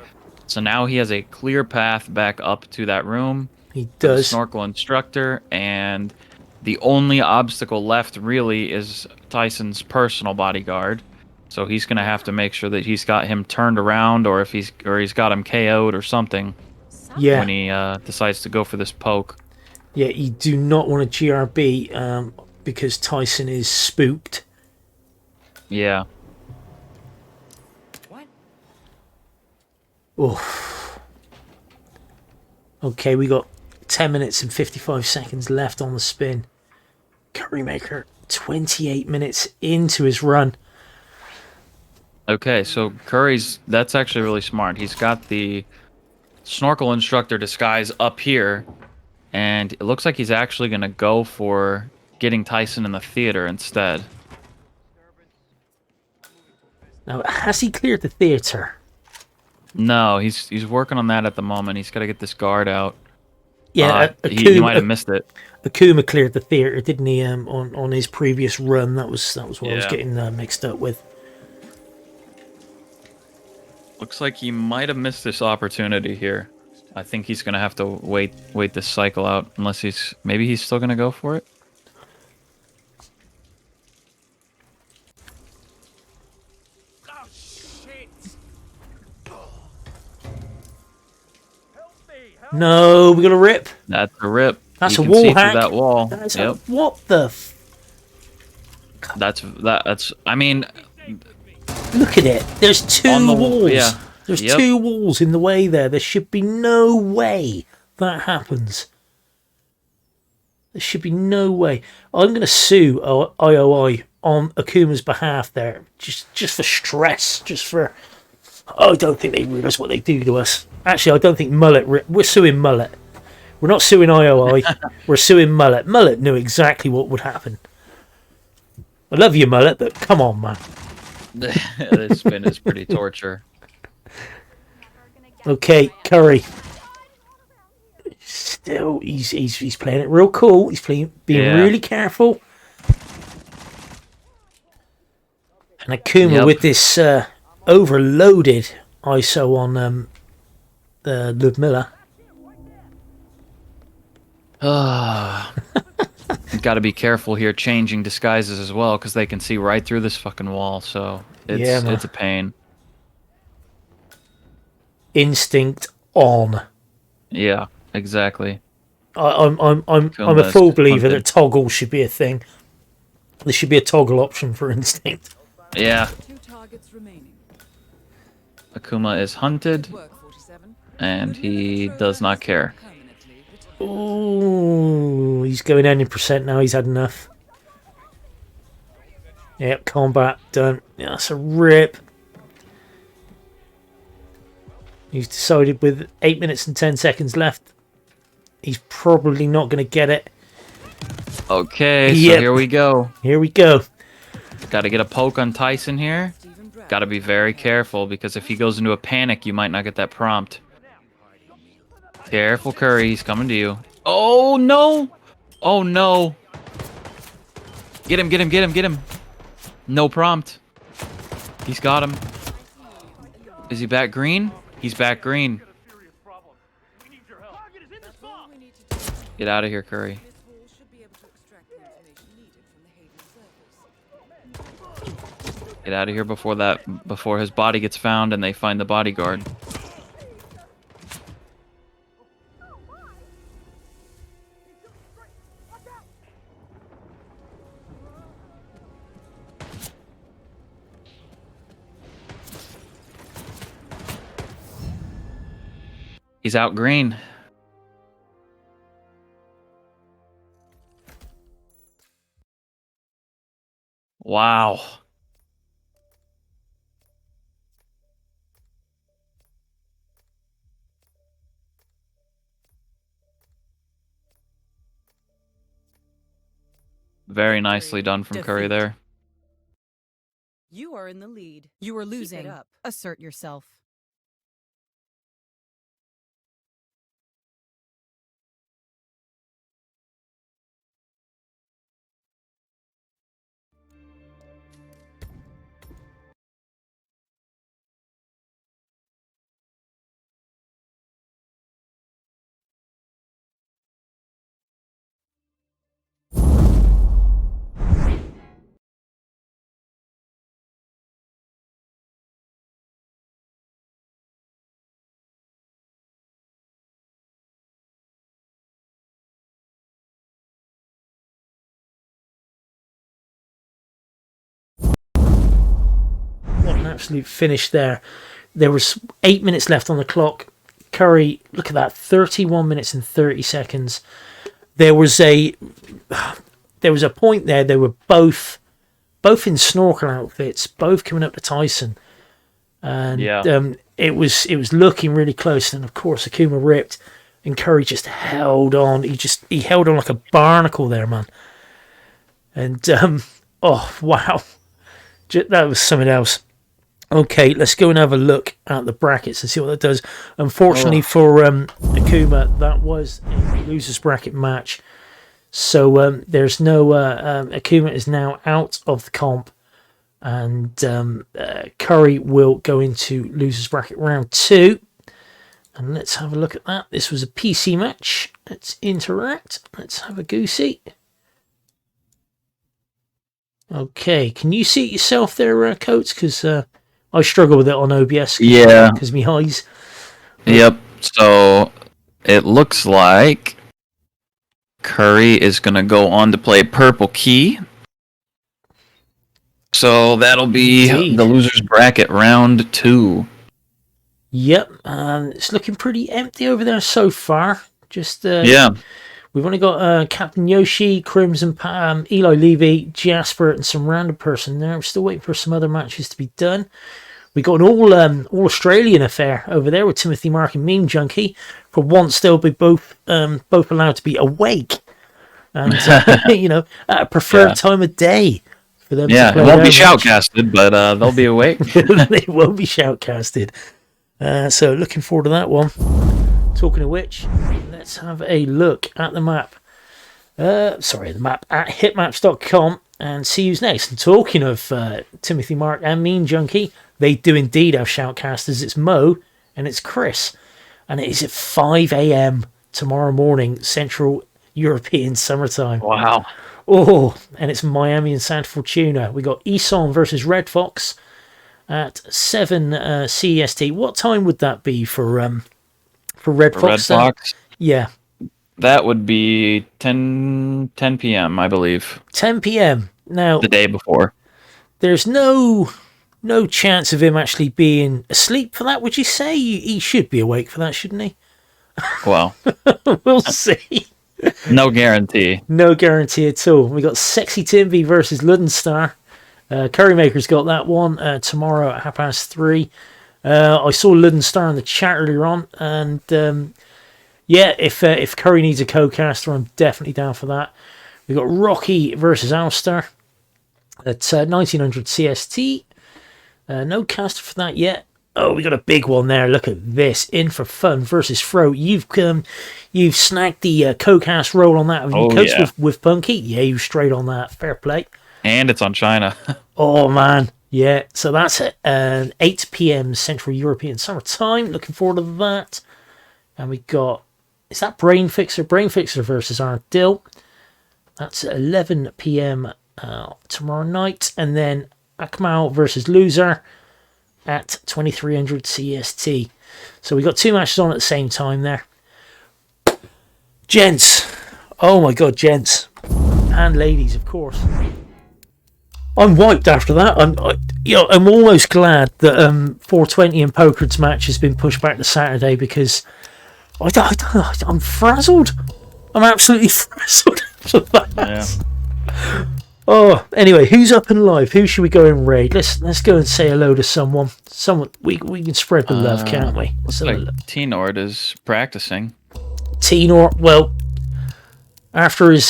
So now he has a clear path back up to that room. He does. Snorkel instructor, and the only obstacle left really is Tyson's personal bodyguard. So he's gonna have to make sure that he's got him turned around, or he's got him KO'd or something. Yeah. When he decides to go for this poke. Yeah, you do not want a GRB because Tyson is spooked. Yeah. Oof. Okay, we got 10 minutes and 55 seconds left on the spin. CurryMaker, 28 minutes into his run. Okay, so that's actually really smart. He's got the snorkel instructor disguise up here, and it looks like he's actually going to go for getting Tyson in the theater instead. Now, has he cleared the theater? No, he's working on that at the moment. He's got to get this guard out. Yeah, he might have missed it. Akuma cleared the theater, didn't he? On his previous run, that was what I was getting mixed up with. Looks like he might have missed this opportunity here. I think he's gonna have to wait this cycle out, unless maybe he's still gonna go for it. No, we got a rip. That's a rip. That's you a can wall see hack. Through that wall. Yep. What the? That's. I mean, look at it. There's two walls. Yeah. There's two walls in the way there. There should be no way that happens. There should be no way. I'm going to sue IOI on Akuma's behalf there, just for stress, just for. I don't think they realise what they do to us. Actually, I don't think Mullet. We're suing Mullet. We're not suing IOI. We're suing Mullet. Mullet knew exactly what would happen. I love you, Mullet, but come on, man. This spin is pretty torture. Okay, Curry. Still, he's playing it real cool. He's being really careful. And Akuma with this overloaded ISO on Liv Miller. You've got to be careful here changing disguises as well, because they can see right through this fucking wall, so it's a pain. Instinct on. Yeah, exactly. I'm a full believer that toggle should be a thing. There should be a toggle option for instinct. Yeah. 2 targets remaining. Akuma is hunted, Work 47. and he does not care. Permanently retired. Oh, he's going 100% now. He's had enough. Yep, combat done. Yeah, that's a rip. He's decided with 8 minutes and 10 seconds left, he's probably not going to get it. Okay, so here we go. Here we go. Got to get a poke on Tyson here. Stephen Brad. Got to be very careful, because if he goes into a panic, you might not get that prompt. Careful, Curry. He's coming to you. Oh, no. Oh, no. Get him, get him, get him, get him. No prompt. He's got him. Is he back green? He's back green. Get out of here, Curry. This wall should be able to extract the information needed from the Haven servers. Get out of here before his body gets found and they find the bodyguard. He's out green. Wow. Very nicely done from Curry there. You are in the lead. You are losing. up. Assert yourself. What an absolute finish there. There was 8 minutes left on the clock. Curry, look at that, 31 minutes and 30 seconds. There was a point there. They were both in snorkel outfits, both coming up to Tyson, and it was looking really close. And of course, Akuma ripped, and Curry just held on. He held on like a barnacle there, man. And oh wow, that was something else. Okay, let's go and have a look at the brackets and see what that does. Unfortunately for Akuma, that was a loser's bracket match. So there's no... Akuma is now out of the comp. And Curry will go into loser's bracket round 2. And let's have a look at that. This was a PC match. Let's interact. Let's have a goosey. Okay, can you see it yourself there, Coates? Because... I struggle with it on OBS. Yeah. Because me eyes. Yep. So it looks like Curry is going to go on to play Purple Key. So that'll be Indeed. the loser's bracket round 2. Yep. It's looking pretty empty over there so far. Just yeah. We've only got Captain Yoshi, Crimson Pam, Eli Levy, Jasper, and some random person there. We're still waiting for some other matches to be done. We got an all Australian affair over there with Timothy Mark and Meme Junkie. For once, they'll be both allowed to be awake, and at a preferred time of day for them. Yeah, to play it won't be their match. shoutcasted, but they'll be awake. They will be shoutcasted. So looking forward to that one. Talking of which, let's have a look at the map. The map at hitmaps.com and see who's next. And talking of Timothy Mark and Mean Junkie, they do indeed have shoutcasters. It's Mo and it's Chris. And it is at 5 a.m. tomorrow morning, Central European summertime. Wow. Oh, and it's Miami and Santa Fortuna. We got Eson versus Red Fox at 7 CEST. What time would that be for Red Fox? Red Fox? Yeah. That would be 10 p.m., I believe. 10 p.m. Now, the day before. There's no chance of him actually being asleep for that, would you say? He should be awake for that, shouldn't he? Well, we'll see. No guarantee. No guarantee at all. We got Sexy Timby versus Ludenstar. CurryMaker's got that one tomorrow at 3:30. I saw Ludenstar in the chat earlier on, and if Curry needs a co-caster, I'm definitely down for that. We got Rocky versus Alstar at 1900 CST. No caster for that yet. Oh, we got a big one there. Look at this. In for Fun versus Fro. You've snagged the co-cast role on that. Have you coached with Punky? Yeah, you straight on that. Fair play. And it's on China. Oh, man. Yeah, so that's at 8 p.m. Central European Summer Time. Looking forward to that. And we got... Is that Brain Fixer? Brain Fixer versus Arnt Dill. That's at 11 p.m. Tomorrow night. And then Akuma versus Loser at 2300 CST. So we got two matches on at the same time there. Gents. Oh my god, gents. And ladies, of course. I'm wiped after that. I'm almost glad that 420 and Poker's match has been pushed back to Saturday, because I'm frazzled. I'm absolutely frazzled after that. Yeah. Oh, anyway, who's up and live? Who should we go and raid? Let's go and say hello to someone. We can spread the love, can't we? Looks like T-Nord is practicing. T-Nord, well, after his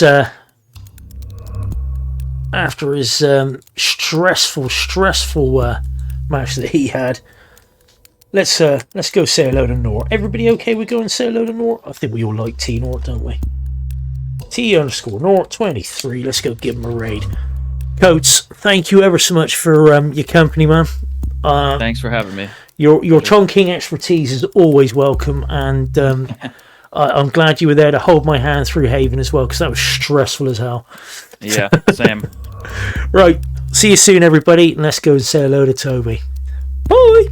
stressful match that he had, let's go say hello to Nor. Everybody okay with going and say hello to Nor? I think we all like T-Nord, don't we? T_Nor23. Let's go give him a raid. Coates, thank you ever so much for your company, man. Thanks for having me. Your chonking expertise is always welcome, and I'm glad you were there to hold my hand through Haven as well, because that was stressful as hell. Yeah, same. Right, see you soon, everybody, and let's go and say hello to Toby. Bye!